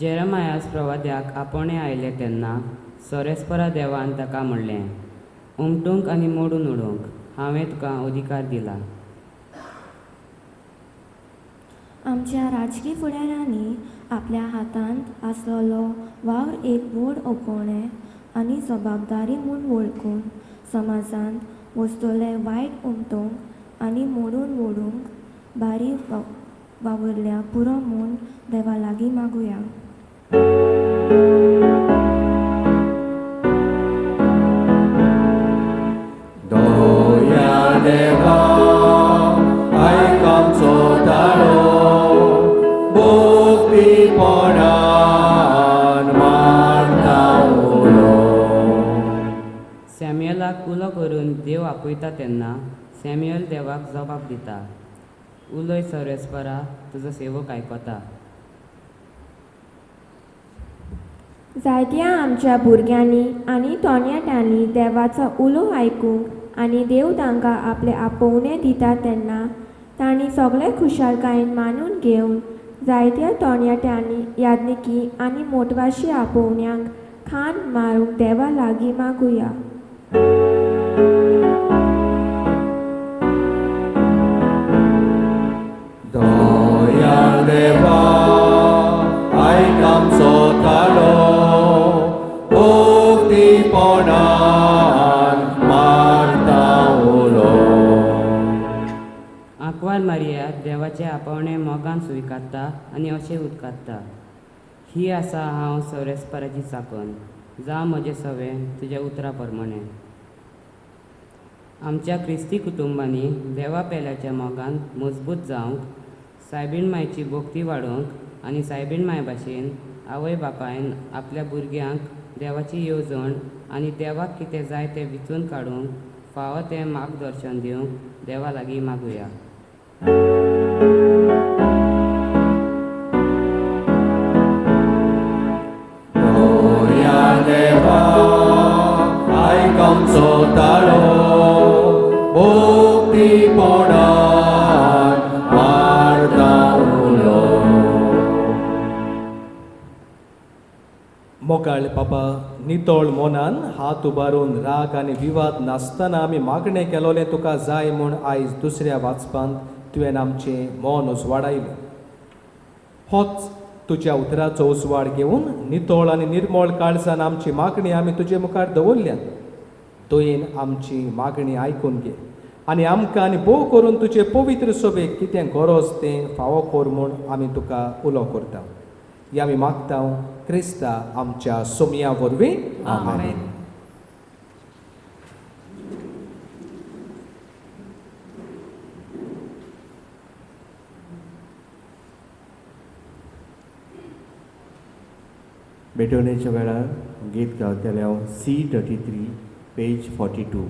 जेरमायास प्रवाद्याक आपणे आयले तेन्ना सोरेस्परा देवान ताका म्हणलें, उमटूंक आनी मोडून उडोवंक हांवें तुका अधिकार दिला. आमच्या राजकी फुडाऱ्यांनी आपल्या हातांत आसलेलो वावर एक व्हड ओपोवणें आनी जबाबदारी म्हूण वळखून समाजांत वस्तुले वायट उमटोवंक आनी मोडून ओडूंक बारी वावरल्या पुरो म्हूण देवा लागीं मागुया. देवा आयक आमचो दारो भोगपीपणान मारता उलो. सॅम्युएलाक उलो करून देव आपयता तेन्ना सॅम्युएल देवाक जबाब दिता, उलय सोरेस्परा, तुजो सेवक आयकता. जायत्या आमच्या भुरग्यांनी आनी तोणयाट्यांनी देवाचो उलो आयकूंक आनी देव तांकां आपले आपोवणे दिता तेन्ना तांणी सगळे खुशालकायेन मानून घेवन जायत्या तोणयाट्यांनी याज्ञिकी आनी मोटवाशी आपोवण्यांक खाण मारूंक देवा लागीं मागुया. दयाळ देवा आयक आमचो ताळो भोगपीपणान मारता उलो. आंकवार मारिया देवाचे आपोवणे मोगान स्विकारता आनी अशें उदकात्ता, ही आसा हांव सोरेस्पराची चाकण, जावं म्हजें सवें तुज्या उतरा प्रमाणें. आमच्या क्रिस्ती कुटुंबांनी देवा पेल्याच्या मोगान मजबूत जावंक, सायबीण मायची भोक्ती वाडोवंक आनी सायबीण माय भाशेन आवय बापायन आपल्या भुरग्यांक देवाची येवजण आनी देवाक कितें जाय तें विचून काडूंक फावो तें मार्गदर्शन दिवंक देवा लागीं मागुया. मोगाळ बाबा नितळ मोनान हात उबारून राग आनी विवाद नासतना आमी मागणें केलोलें तुका जाय म्हूण आयज दुसऱ्या वाचपांत तुवें आमचें मोन उजवाडायलें. होच तुज्या उतराचो उजवाड घेवन नितळ आनी निर्मळ काळजान आमची मागणी आमी तुजे मुखार दवरल्यात. तुवें आमची मागणी आयकून घे आनी आमकां आनी भोव करून तुजे पवित्र सभेक कितें गरज तें फावो कर म्हूण आमी तुका उलो करता. या आमी मागता क्रिस्ता आमच्या सोमया वरवीं. आमेन. भेटवणेच्या वेळार गीत गावतले हांव C33 पेज 42.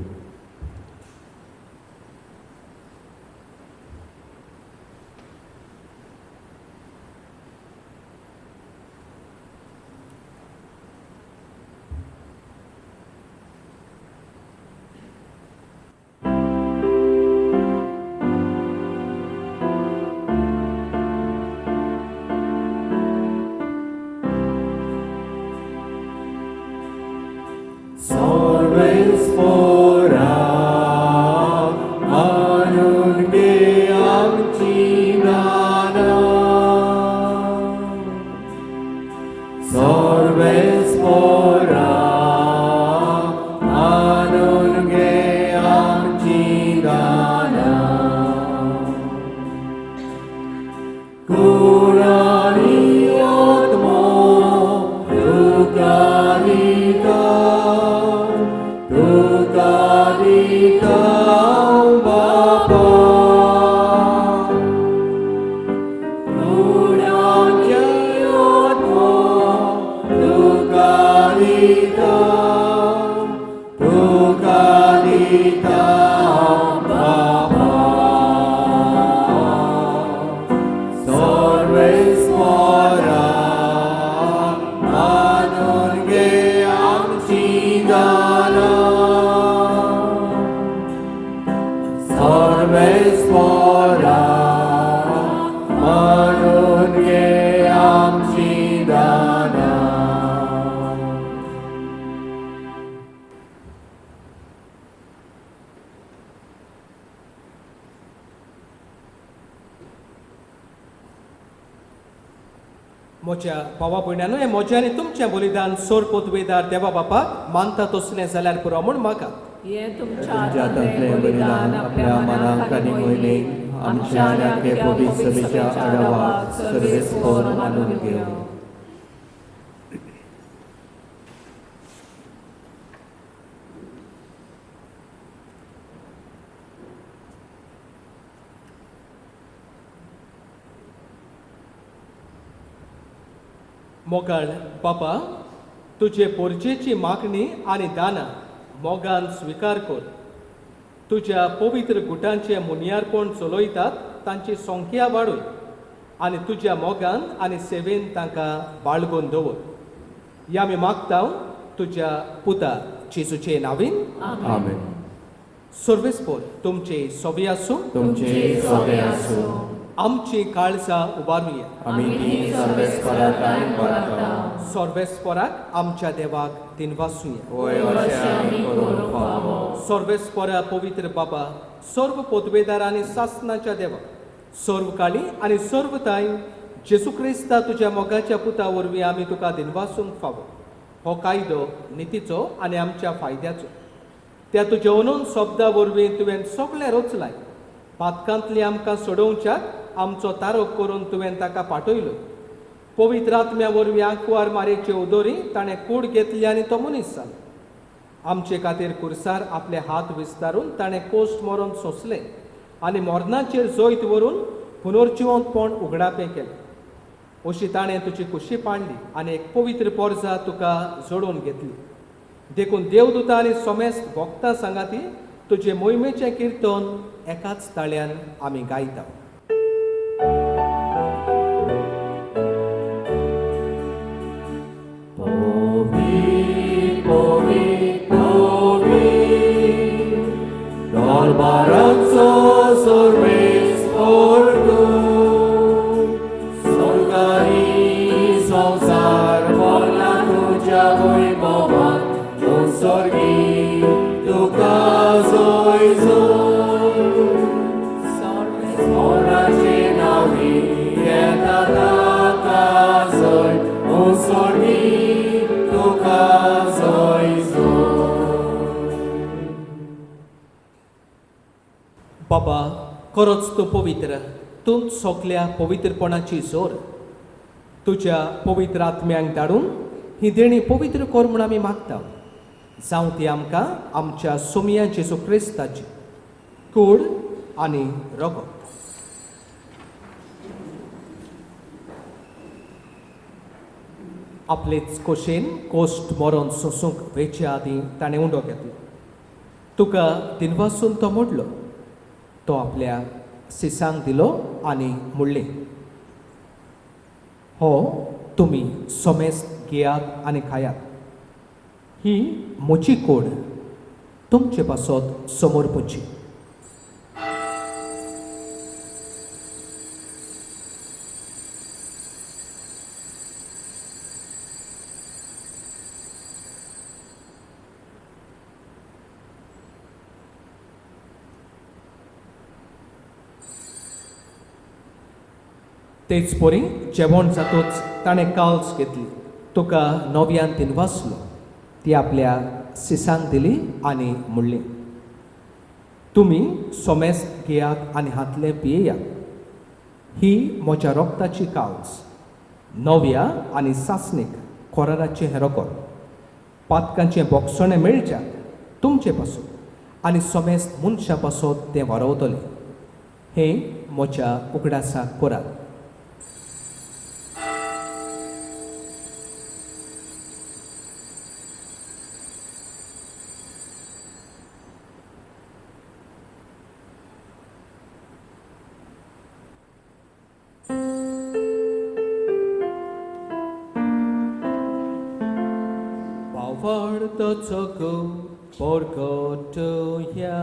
म्हज्या भावा भयणांनो, हें म्हजें आनी तुमचें बलिदान सोर पोतवेदार देवा बापाक मानता तसलें जाल्यार पुरो म्हूण म्हाका. तुमच्या हातांतलें बलिदान आपल्या मनाक आनी मोहिमेक आमच्या आनी आख्खे पवित्र सभेच्या आडावाक सर्वेस्पर मानून घेवं. मोगाळ बापा, तुजे पोरचेची मागणी आनी दानां मोगान स्विकार कर. तुज्या पवित्र गुटांचे मुनियारपण चलयतात तांची संख्या वाडय आनी तुज्या मोगान आनी सेवेन तांकां बाळगून दवर. या आमी मागता तुज्या पुता जेजूचे नांवीन. आमेन. सर्वेस्पर तुमचे सोबे आसूं. तुमचे सोबे आसूं. आमची काळजां उबारुया. आमी ती सर्वेस्पराक मागता. सर्वेस्पराक आमच्या देवाक दिनवासुया. वय अशें आमी करूंक फावो. सर्वेस्परा पवित्र बाबा, सर्व पोतवेदार आनी सासणाच्या देवा, सर्व काळी आनी सर्व ताई, जेजू क्रिस्ता तुज्या मोगाच्या पुता वरवीं आमी तुका दिनवासूंक फावो. हो कायदो नितीचो आनी आमच्या फायद्याचो. त्या तुज्या अनोन शब्दा वरवीं तुवें सगळें रचलाय. पातकांतली आमकां सोडोवच्याक आमचो तारक करून तुवें ताका पाठयलो. पवित्र आत्म्या वरवीं आंकवार मारेचे उदोरी ताणें कूड घेतली आनी तो मनीस जालो. आमचे खातीर कुर्सार आपले हात विस्तारून ताणें कोश्ट मरण सोंसलें आनी मरणाचेर जैत व्हरून पुनर्जिवंतपण उगडापें केलें. अशी ताणें तुजी कुशी पाडली आनी एक पवित्र पोरजा तुका जोडून घेतली. देखून देवदूतां आनी सोमेस्त भोगतां सांगाती तुजे मोहिमेचें किर्तन एकाच ताळ्यान आमी गायता. बाबा, खरोच तूं पवित्र, तूंच सोगल्या पवित्रपणाची जोर. तुज्या पवित्र आत्म्यांक धाडून ही देणी पवित्र कर म्हूण आमी मागता. जावं ती आमकां आमच्या सोमया जेजू क्रिस्ताची कूड आनी रगत. आपलेच खोशेन कोश्ट मरोन सोंसूंक वेचे आदीं ताणें उंडो घेतलो. तुका दिनवासून तो मोडलो. तो आपल्या सिसांक दिलो आनी मुळ्ळें. हो तुमी सोमेस्त घेयात आनी खायात. ही म्हजी कूड तुमचे पासत समोर पुजी. तेच पोरी जेवण जातूच ताणें काल्स घेतली. तुका नव्यान दिनवासलो. ती आपल्या सिसांक दिली आनी मुळ्ळी. तुमी सोमेस्त घेयात आनी हातले पियेयात. ही म्हज्या रोगताची काल्स. नव्या आनी सासणीक खोराराचें हें रोगत. पातकांचें बोगसणें मेळच्या तुमचे पासून आनी सोमेस्त मनशा पासत तें वारवतलें. हें म्हज्या उगडासाक करात. Warto go porgoto ya.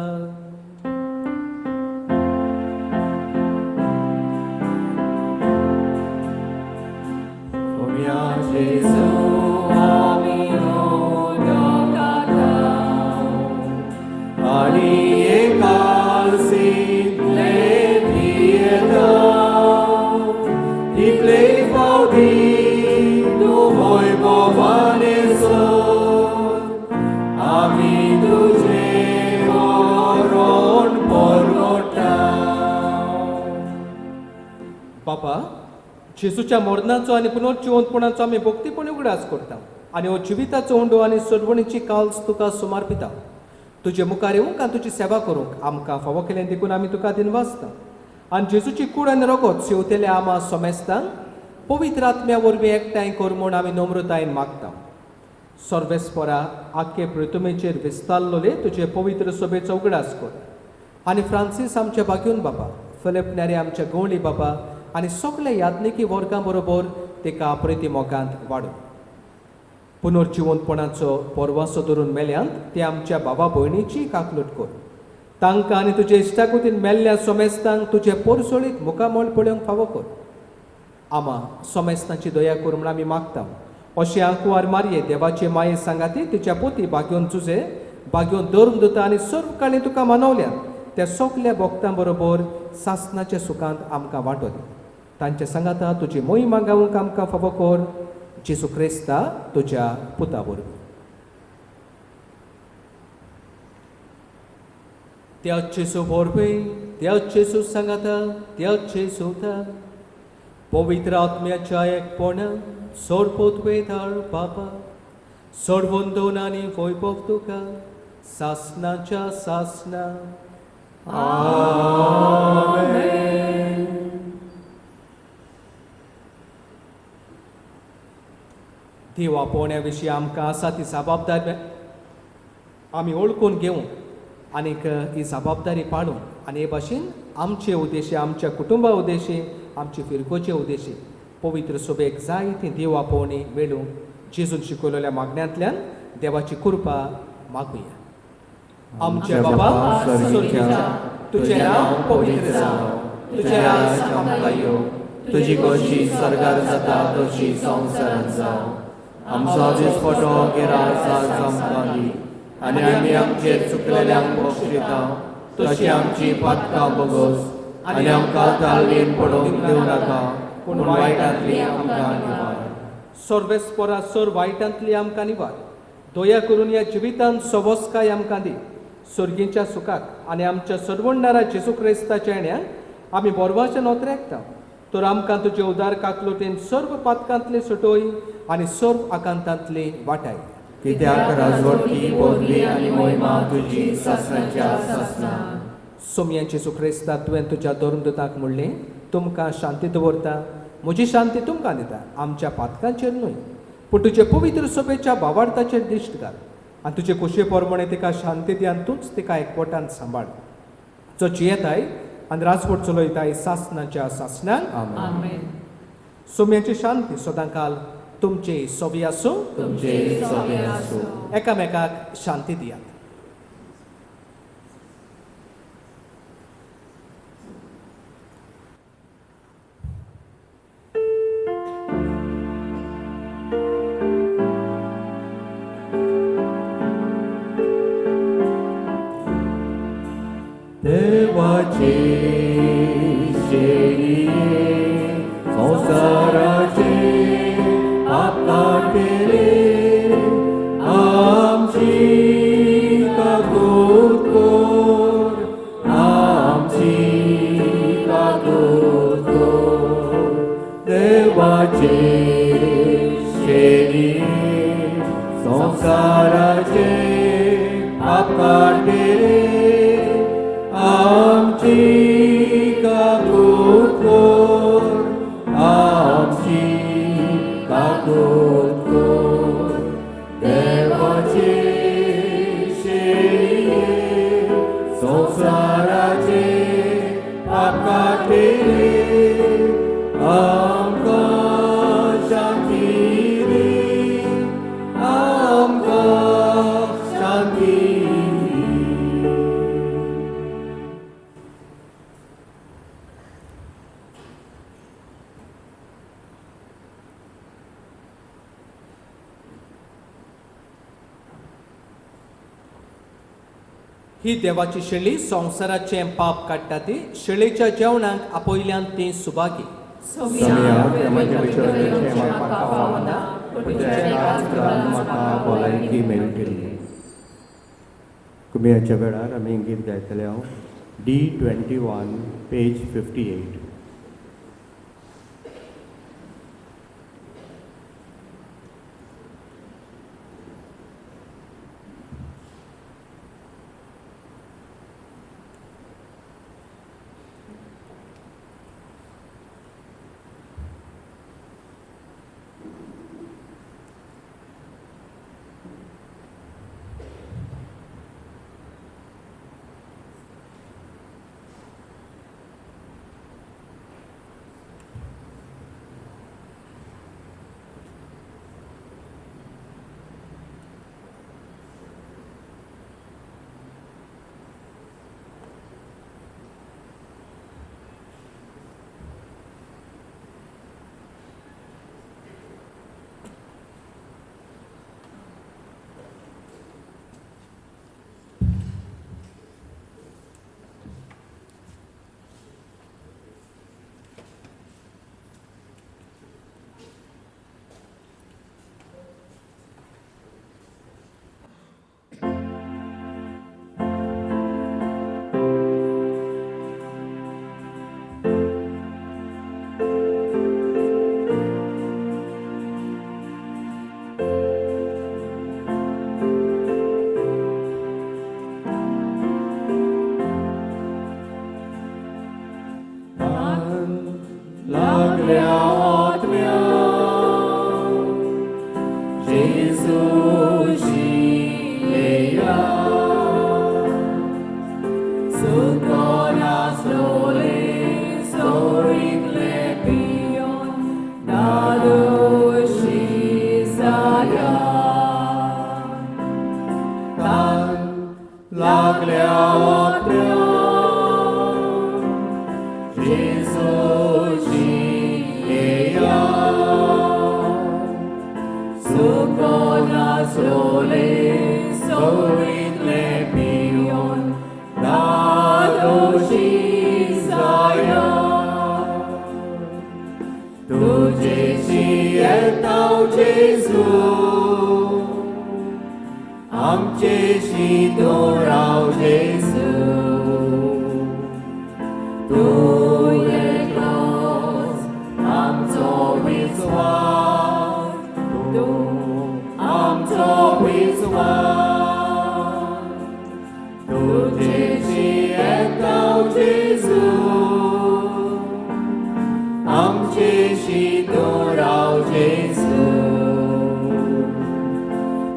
Omia Jesu amino gata. Ani ekalsi levieda. Iple faudi tu hoi bovane so. Ami tuझे oron porgota. बाबा, जेजूच्या मरणाचो आनी पुनर्जिवंतपणाचो आमी भक्तीपणी उगडास करता आनी हो जिविताचो उंडो आनी सोडवणीची काल्स तुका समर्पिता. तुजे मुखार येवंक आनी तुजी सेवा करूंक आमकां फावो केलें देखून आमी तुका दिनवासता. आनी जेजूची कूड आनी रगत शेवतेल्या आमा सोमेस्तांक पवित्र आत्म्या वरवीं एकठांय कर म्हूण आमी नम्रतायेन मागता. सर्वेस्परा आख्खे पृथ्वीचेर विस्तारलोले तुजे पवित्र सभेचो उगडास कर. आनी फ्रांसीस आमचे बागून बाबा, फिलिप नेरे आमचे गवळी बाबा आनी सगळे याज्ञिकी वर्गां बरोबर तेका अप्रती मोगांत वाडो. पुनर्जिवंतपणाचो परवासो धरून मेल्यांत ते आमच्या भावा भयणीची काकलूट कर. तांकां आनी तुजे इश्टाकुतीन मेल्ल्या सोमेस्तांक तुजे पोरसोळीक मुखामोळ पळोवंक फावो कर. आमा सोमेस्तांची दया कर म्हूण आमी मागता. अशें आंकुवार मारये देवाचे माये सांगाती तिच्या पोती बागेवन तुजे बागेवन धर्म दिता आनी सर्व काळी तुका मानवल्यात त्या सगल्या भक्तां बरोबर सासणाच्या सुखांत आमकां वांटो दी. तांचे सांगाता तुजी मोहिमा गावूंक आमकां फावो कर. जेजू क्रिस्ता तुज्या पुता वरवीं. त्या जेजू वरवीं, त्या जेजू सांगाता, त्या जेजूता पवित्र आत्म्याच्या एकपणान सोडपोतवेदार बाबा सोडवंदोन आनी वैभव तुका सासणाच्या सासणा. आमेन. देव आपोवण्या विशीं आमकां आसा ती जबाबदारी आमी ओळखून घेवंक आनीक ही जबाबदारी पाळूंक आनी हे भाशेन आमचे उद्देशी आमच्या कुटुंबा उद्देशी आमचे फिरकोचे उद्देशी पवित्र सभेक जाय ती देव आपोवणी मेळूंक जेजून शिकयलेल्या मागण्यांतल्यान देवाची कृपा मागुया. आमचे बाबा स्वर्गीच्या, तुझें नांव पवित्र जावं, तुझें राज आमकां येवं, तुजी कशी स्वर्गार जाता तशी संवसारांत जावं. आमचो दिसपटो गिराय आज आमकां दी आनी आमी आमचेर चुकलेल्यांक बक्षिता तशी आमची पातकां बगोस आनी आमकां तालवेन पडोवंक दिवं नाका पूण वायटांतली आमकां निवार. सर्वेस्परा सर वायटांतली आमकां निवार. दया करून ह्या जिवितांत सवस्काय आमकां दी. सर्गीच्या सुखाक आनी आमच्या सर्वण्णारा जेजू क्रिस्ताच्या येण्याक आमी बोरवाचें नोतरेकता. तर आमकां तुजे उदार काकलोटेन सर्व पातकांतले सुटोय आनी सर्व आकांतांतले वाटाय. कित्याक राजवटी पदवी आनी महिमा तुजी सासणाच्या सासणा. सोमयान जेजू क्रिस्ता तुवें तुज्या धर्मदूताक म्हणलें, तुमकां शांती दवरता, म्हजी शांती तुमकां दिता. आमच्या पातकांचेर न्हय पूण तुजे पवित्र सभेच्या भावार्थाचेर दिश्ट घाल आनी तुजे कुशे प्रमाणे तिका शांती दी आनी तूंच तिका एकवटान सांबाळ. जो जियेताय आनी राजवट चलयताय सासणाच्या सासणाक. आमेन. सोम्याची शांती सदांकाल तुमचे सोबी आसूं. तुमचे सोबे आसूं. एकामेकाक शांती दियात. देवाचे शेळिये संसाराचे आपले आमची काकूत कोर, आमची काकूत कोर. देवाचे शेळिये संसाराचे आपले आमची काकूत कोर, आमची काकूत कोर. देवाचे शेळिये संसाराचे आपले आमकां शांती दी, आमकां शांती दी. ही देवाची शेळी संवसाराचें पाप काडटा ती. शेळेच्या जेवणाक आपयल्यान ती सुभागी. सम्या प्रेमाच्या विश्वासाचे म्हाका पावना पूण तुजें राजकारण म्हाका भलायकी मेळटली. कुमेयाच्या वेळार आमी गीत गायतले हांव D21 पेज 58. तुजेशी येता जेजू आमचेशी दोराव जेजू तूं एकलोच आमचो विस्वास तूं आमचो विस्वास तुजेशी येता जेजू आमचेशी दोराव जेजू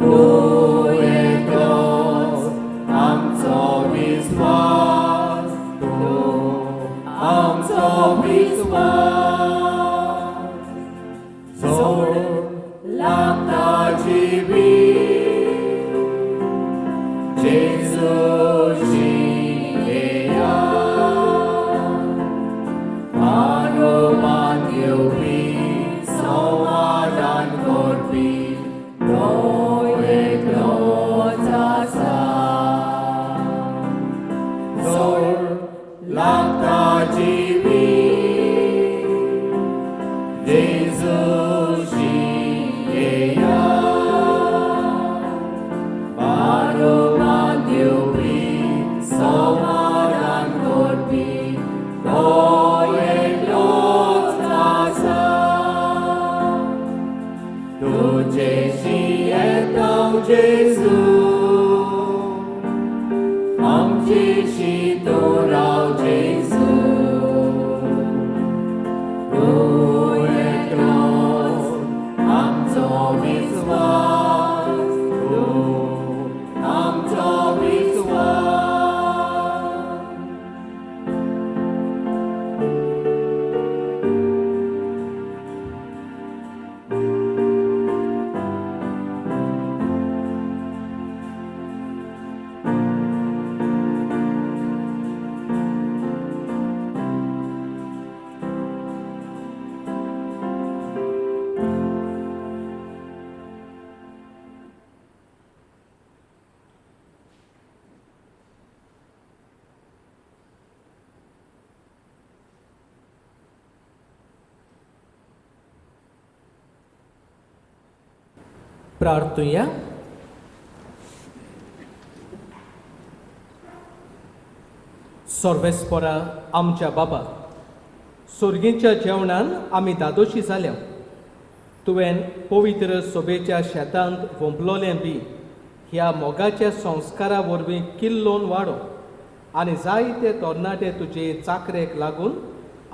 तूं एकलोच आमचो विस्वास तूं आमचो विस्वास सोड लागता जिवीत जेजूची येया आरोमान येवपी संवादान करपी तो एकलोच आसा सोड लागता जिवीत जेजूची येया आरोमान येवपी संवादान करपी तो एकलोच आसा तुजेशी येता जेजू आमचेशी दोराव जेजू तूं एकलोच आमचो विस्वास तूं आमचो विस्वास प्रार्थुया सर्वेस्परा आमच्या बाबा सुर्गेच्या जेवणान आमी दादोशी जाल्या तुवें पवित्र सोबेच्या शेतांत वंपलोलें बी ह्या मोगाच्या संस्कारा वरवीं किल्लोन वाडो आनी जायते तरणाटे तुजे चाकरेक लागून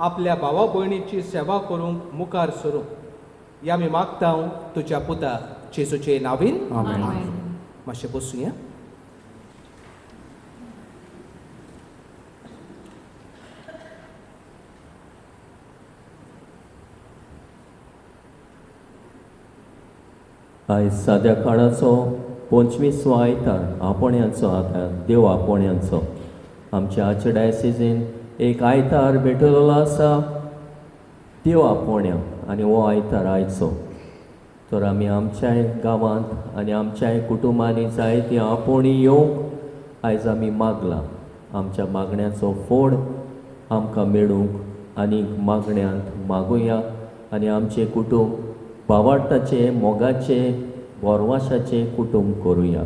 आपल्या भावा भयणीची सेवा करूंक मुखार सरूंक या आमी मागता तुज्या पुता जेजूचे नांवीन मातशें बसूया आयज साद्या काळाचो 25वो आयतार आपोण्याचो आतार देव आपोण्याचो आमच्या आर्चडायसिसीन एक आयतार भेटलेलो आसा देव आपोण्या आनी हो आयतार आयचो तर आमी आमच्याय गांवांत आनी आमच्याय कुटुंबांनी जायतीं आपोणी येवंक आयज आमी मागला आमच्या मागण्याचो फोड आमकां मेळूंक आनीक मागण्यांत मागुया आनी आमचें कुटुंब भावार्थाचे मोगाचे बोरवाशाचे कुटुंब करुया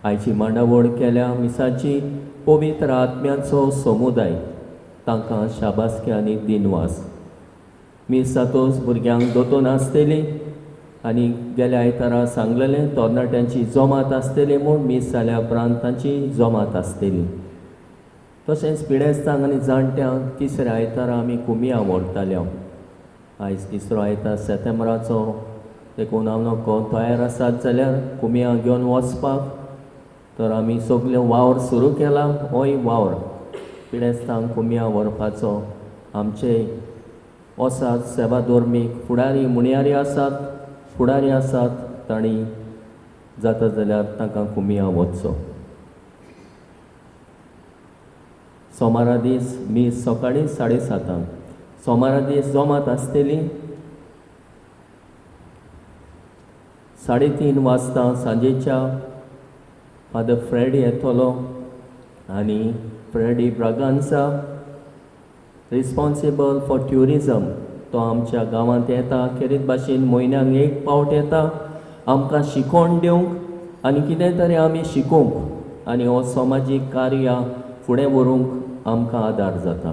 आयची मांडावळ केल्या मिसाची पवित्र आत्म्याचो समुदाय तांकां शाबासकी आनी दिनवास मीस जातोच भुरग्यांक दोतोन आसतली आनी गेल्या आयतारा सांगलेलें तरणाट्यांची जमात आसतली म्हूण मीस जाल्या उपरांत तांची जमात आसतली तशेंच पिडेस्तांक आनी जाणट्यांक तिसऱ्या आयतारा आमी कुमिया व्हरताले आयज तिसरो आयतार सेतेंबराचो देखून हांव नको तयार आसात जाल्यार कुमिया घेवन वचपाक तर आमी सगळे वावर सुरू केला होय वावर पिडेस्तांक कुमिया व्हरपाचो आमचे वसात सेवा धर्मीक फुडारी मुणयारी आसात तांणी जाता जाल्यार तांकां कुमिया वचचो सोमारा दीस मीस सकाळीं 7:30 सोमारा दीस जमात आसतली 3:30 वाजता सांजेच्या फादर फ्रेडी येतलो आनी फ्रेडी ब्रागांसा रिस्पॉन्सिबल फॉर ट्युरिजम तो आमच्या गांवांत येता, खेरीत भाशेन म्हयन्याक एक पावट येता, आमकां शिकोण दिवंक आनी कितें तरी आमी शिकूंक आनी हो समाजीक कार्य फुडें व्हरूंक आमकां आदार जाता.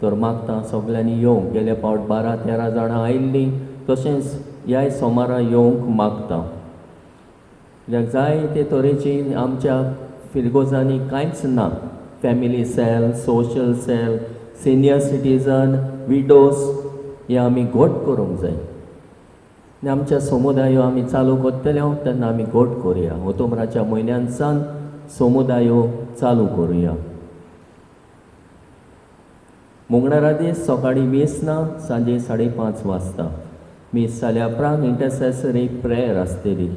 तर मागता सगल्यांनी येवंक, गेले पावट 12-13 जाणां आयिल्लीं, तशेंच ह्याय सोमारा येवंक मागता. कित्याक जाय ते तरेची आमच्या फिरगोजांनी कांयच ना. Family cell, social cell, senior citizen, widows हे आमी घोट करूंक जाय. आनी आमच्या समुदायो आमी चालू करतले तेन्ना आमी घोट करुया. ऑक्टोबराच्या म्हयन्यान सावन समुदायो चालू करुया. मंगळारा दीस सकाळीं मीस ना, सांजे 5:30 वाजता मीस जाल्या उपरांत इंटरसेसरी प्रेयर आसतली,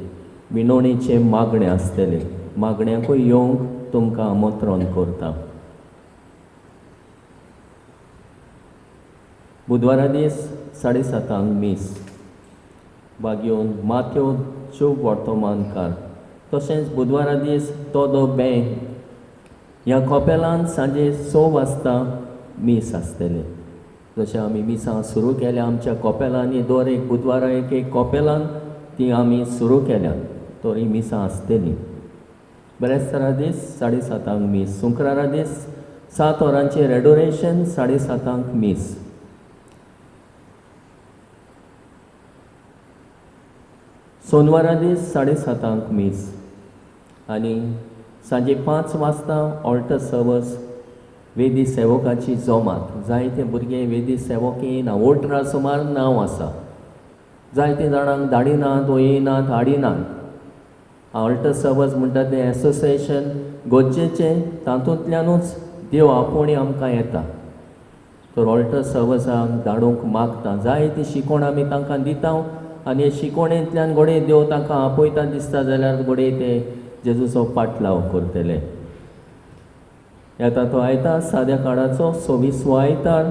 विनवणेचे मागणे आसतले. मागण्याकूय येवंक तुमकां आमंत्रण करता. बुधवारा दीस 7:30 मीस बागेवन माथ्यो शुभ वर्तमानकार. तशेंच बुधवारा दीस तोदो बँक ह्या कॉपेलान सांजे 6 वाजता मीस आसतले. जशें आमी मिसां सुरू केल्या आमच्या कॉपेलांनी, दर एक बुधवारा एक कॉपेलान ती आमी सुरू केल्या, तर ही मिसां आसतली. बेरेस्तारा दीस 7:30 मीस. शुक्रारा दीस 7 वरांचेर एडोरेशन, 7:30 मीस. सोनवारा दीस 7:30 मीस आनी सांजे 5 वाजता ऑल्टर सर्वस, वेदी सेवकाची जोमात. जायते भुरगे वेदी सेवक येयना, वोटरा सुमार नांव आसा. जायते जाणांक धाडिनात, येयनात, हाडिनात. ऑल्टर सर्वस म्हणटा तें एसोसिएशन गोंयचें, तातूंतल्यानूच देव आपोवणी आमकां येता. तर ऑल्टर सर्वसांक धाडूंक मागता. जाय ती शिकोण आमी तांकां दिता आनी हे शिकोणेंतल्यान घोडे देव तांकां आपयता दिसता जाल्यार घोडे ते जेजूचो पाटलाव करतले. येता तो आयतार साद्या काळाचो 26वो आयतार,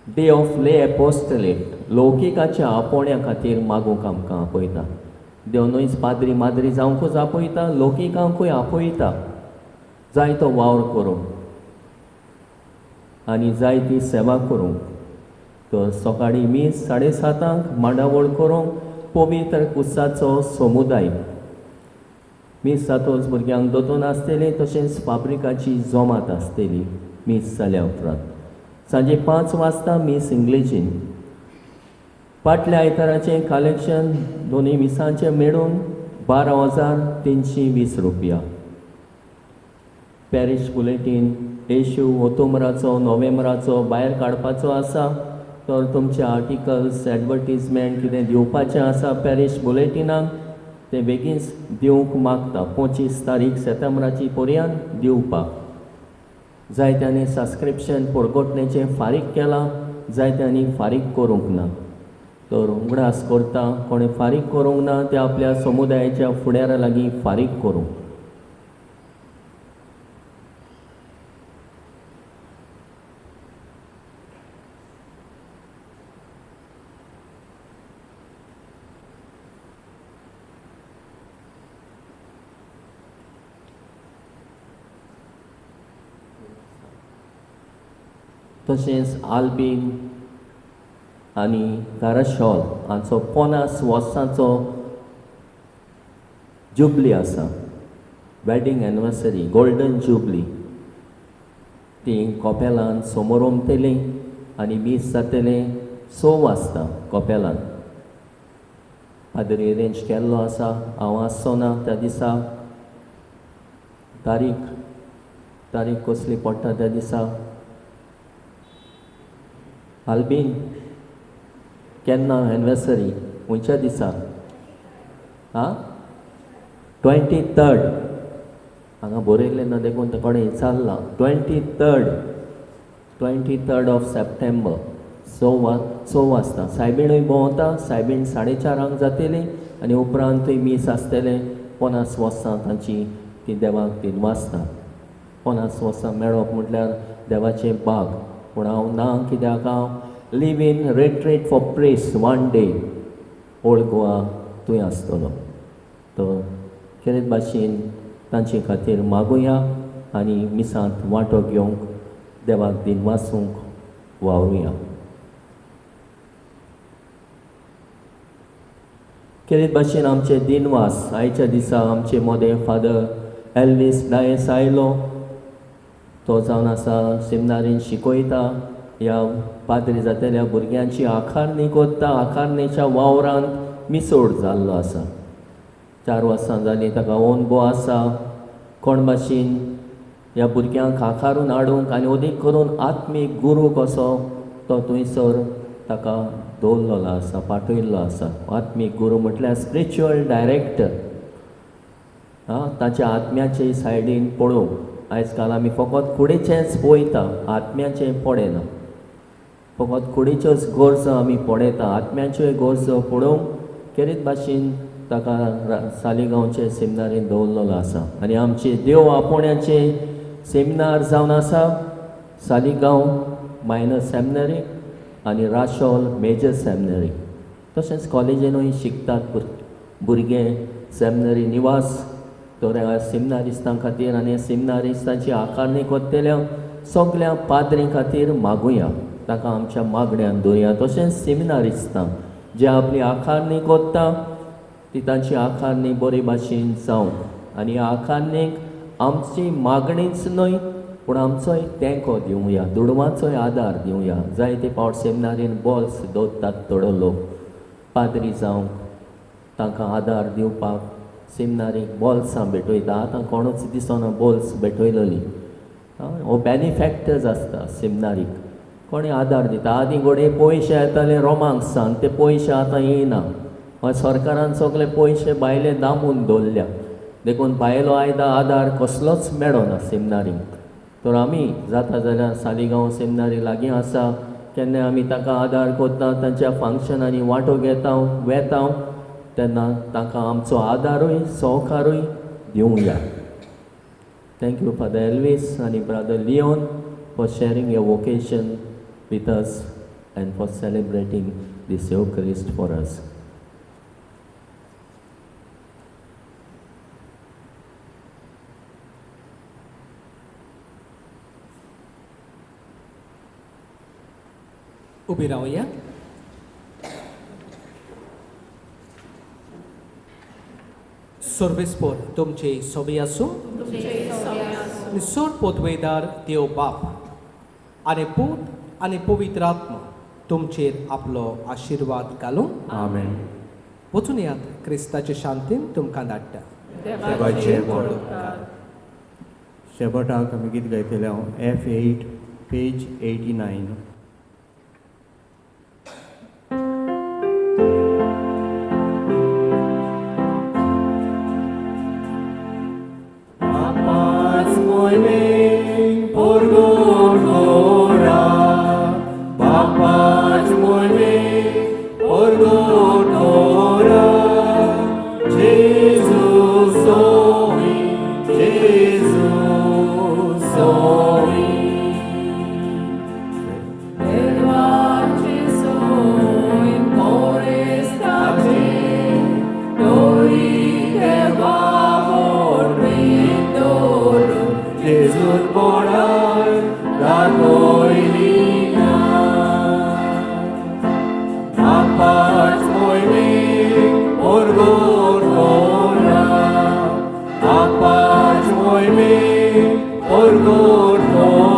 डे ऑफ ले एपोस्टलेट, लौकिकाच्या आपोवण्या खातीर मागूंक आमकां आपयता. देव न्हयच पाद्री माद्री जावंकूच आपयता, लौकिकांकूय आपयता जाय तो वावर करूंक आनी जाय ती सेवा करूंक. तर सकाळीं मीस 7:30 मांडावळ करूंक पवित्र कुसाचो समुदाय. मीस जातूच भुरग्यांक दोतोन आसतली, तशेंच फाब्रिकाची जोमात आसतली मीस जाल्या उपरांत. सांजे 5 वाजता मीस इंग्लिशीन. फाटल्या आयताराचें कलेक्शन दोनी मिसांचें मेळून 12,320 रुपया. पॅरीश बुलेटीन इश्यू ऑक्टोबराचो, नोव्हेंबराचो भायर काडपाचो आसा. तर तुमचे आर्टिकल्स, एडवर्टीजमेंट कितें दिवपाचें आसा पॅरीश बुलेटिनाक, ते बेगीन दिवंक मागता. 25 तारीख सेप्टेंबराची पर्यंत दिवपाक. जायत्यांनी सबस्क्रिप्शन परगोटणेचें फारीक केलां, जायत्यांनी फारीक करूंक ना. तर उगडास करता, कोणें फारीक करूंक ना ते आपल्या समुदायाच्या फुडाऱ्या लागीं फारीक करूं. तशेंच आल्बीन आनी धाराशॉल हांचो 50 वर्सांचो जुबली आसा, वेडिंग एनिवर्सरी, गोल्डन जुबली. ती कॉपेलान समोर उमतली आनी मीस जातले 6 वाजता कॉपेलान. फादर अरेंज केल्लो आसा, हांव आसचो ना त्या दिसा. तारीख कसली पडटा त्या दिसा. आल्बीन केन्ना एनिवर्सरी, खंयच्या दिसा? 23rd. हांगा बरयल्लें ना देखून कोणें विचारलां. 23rd ऑफ सप्टेंबर 6 वाजता. सायबीणूय भोंवता. सायबीण 4:30 जातली आनी उपरांतूय मीस आसतलें. 50 वर्सां तांची ती देवाक ती वाचता. 50 वर्सां मेळप म्हटल्यार देवाचें भाग. पूण हांव ना, कित्याक हांव live in retreat for press 1 day old Goa थंय आसतलो. तर खेरीत भाशेन तांचे खातीर मागुया आनी मिसांत वांटो घेवंक देवाक दिन वाचूंक वावरुया. केरीत भाशेन आमचे दिनवास आयच्या दिसा आमचे मोदें फादर एल्वीस डायस आयलो. तो जावन आसा सेमिनारीन शिकयता. ह्या पाद्री जातल्या भुरग्यांची आखारणी कोत्ता. आखारणेच्या वावरांत मिसोड जाल्लो आसा. 4 वर्सां जालीं ताका अनुभव आसा. कोण भाशेन ह्या भुरग्यांक आखारून हाडूंक आनी ओदीक करून आत्मीक गुरू कसो तो थंयसर ताका दवरलेलो आसा, पाठयल्लो आसा. आत्मीक गुरू म्हटल्यार स्पिरिच्युअल डायरेक्टर. ताच्या आत्म्याचे सायडीन पळोवंक. आयज काल आमी फकत कुडीचेंच पळयता, आत्म्याचें पळयना. फकत कुडीच्योच गरजो आमी पळयता, आत्म्याच्योय गरजो पळोवंक केरीत भाशेन ताका सालिगांवचे सेमिनारीन दवरलेलो आसा. आनी आमचे देव आपोवण्याचे सेमिनार जावन आसा सालिगांव मायनर सेमिनरी आनी राशोल मेजर सेमिनरी. तशेंच कॉलेजीनूय शिकतात भुरगे. सेमिनरी निवास तर सेमिनारिस्तां खातीर आनी सेमिनारिस्तांची आकारणी कोत्तेल्या सगळ्या पाद्री खातीर मागुया. ताका आमच्या मागण्यांत दवरया. तशेंच सेमिनारिस्तां जे आपली आकारणी कोत्ता ती तांची आकारणी बरे भाशेन जावं. आनी ह्या आकारणीक आमची मागणीच न्हय पूण आमचोय तेंको दिवया, दुडवांचोय आदार दिवया. जायते फावट सेमिनारीन बॉल्स दवरतात थोडो लोक पाद्री जावंक. तांकां आदार दिवपाक सेमिनारीक बॉल्सां भेटयता. आतां कोणूच दिसना बॉल्स भेटयलेली. हो बेनिफॅक्टर्स आसता सेमिनारीक. कोणी आदार दिता. आदीं घोडये पयशे येताले रोमांसांत, ते पयशे आतां येयना. सरकारान सगळे पयशे भायले दामून दवरल्या. देखून भायलो आदार कसलोच मेळना सेमिनारीक. तर आमी जाता जाल्यार सालिगांव सेमिनारी लागीं आसा केन्ना आमी ताका आदार कोत्ता, तांच्या फंक्शनांनी वांटो घेता वेता तेन्ना ताका आमचो आदारूय सहकारूय दिवया. थँक यू फादर एल्वीस आनी brother Leon for sharing your vocation with us and for celebrating this Eucharist for us. उबी रावया. सर्वेस्पोर तुमचे सोबी आसूं. सोड पोतवेदार देव बाप आनी पूत आनी पवित्र आत्मा तुमचेर आपलो आशिर्वाद घालूं. आमेन. वचून यात क्रिस्ताचे शांतीन तुमकां धाडटा. देवाचे व्हड शेबटाक आमी गीत गायतले हांव F8 पेज 89. Orgulho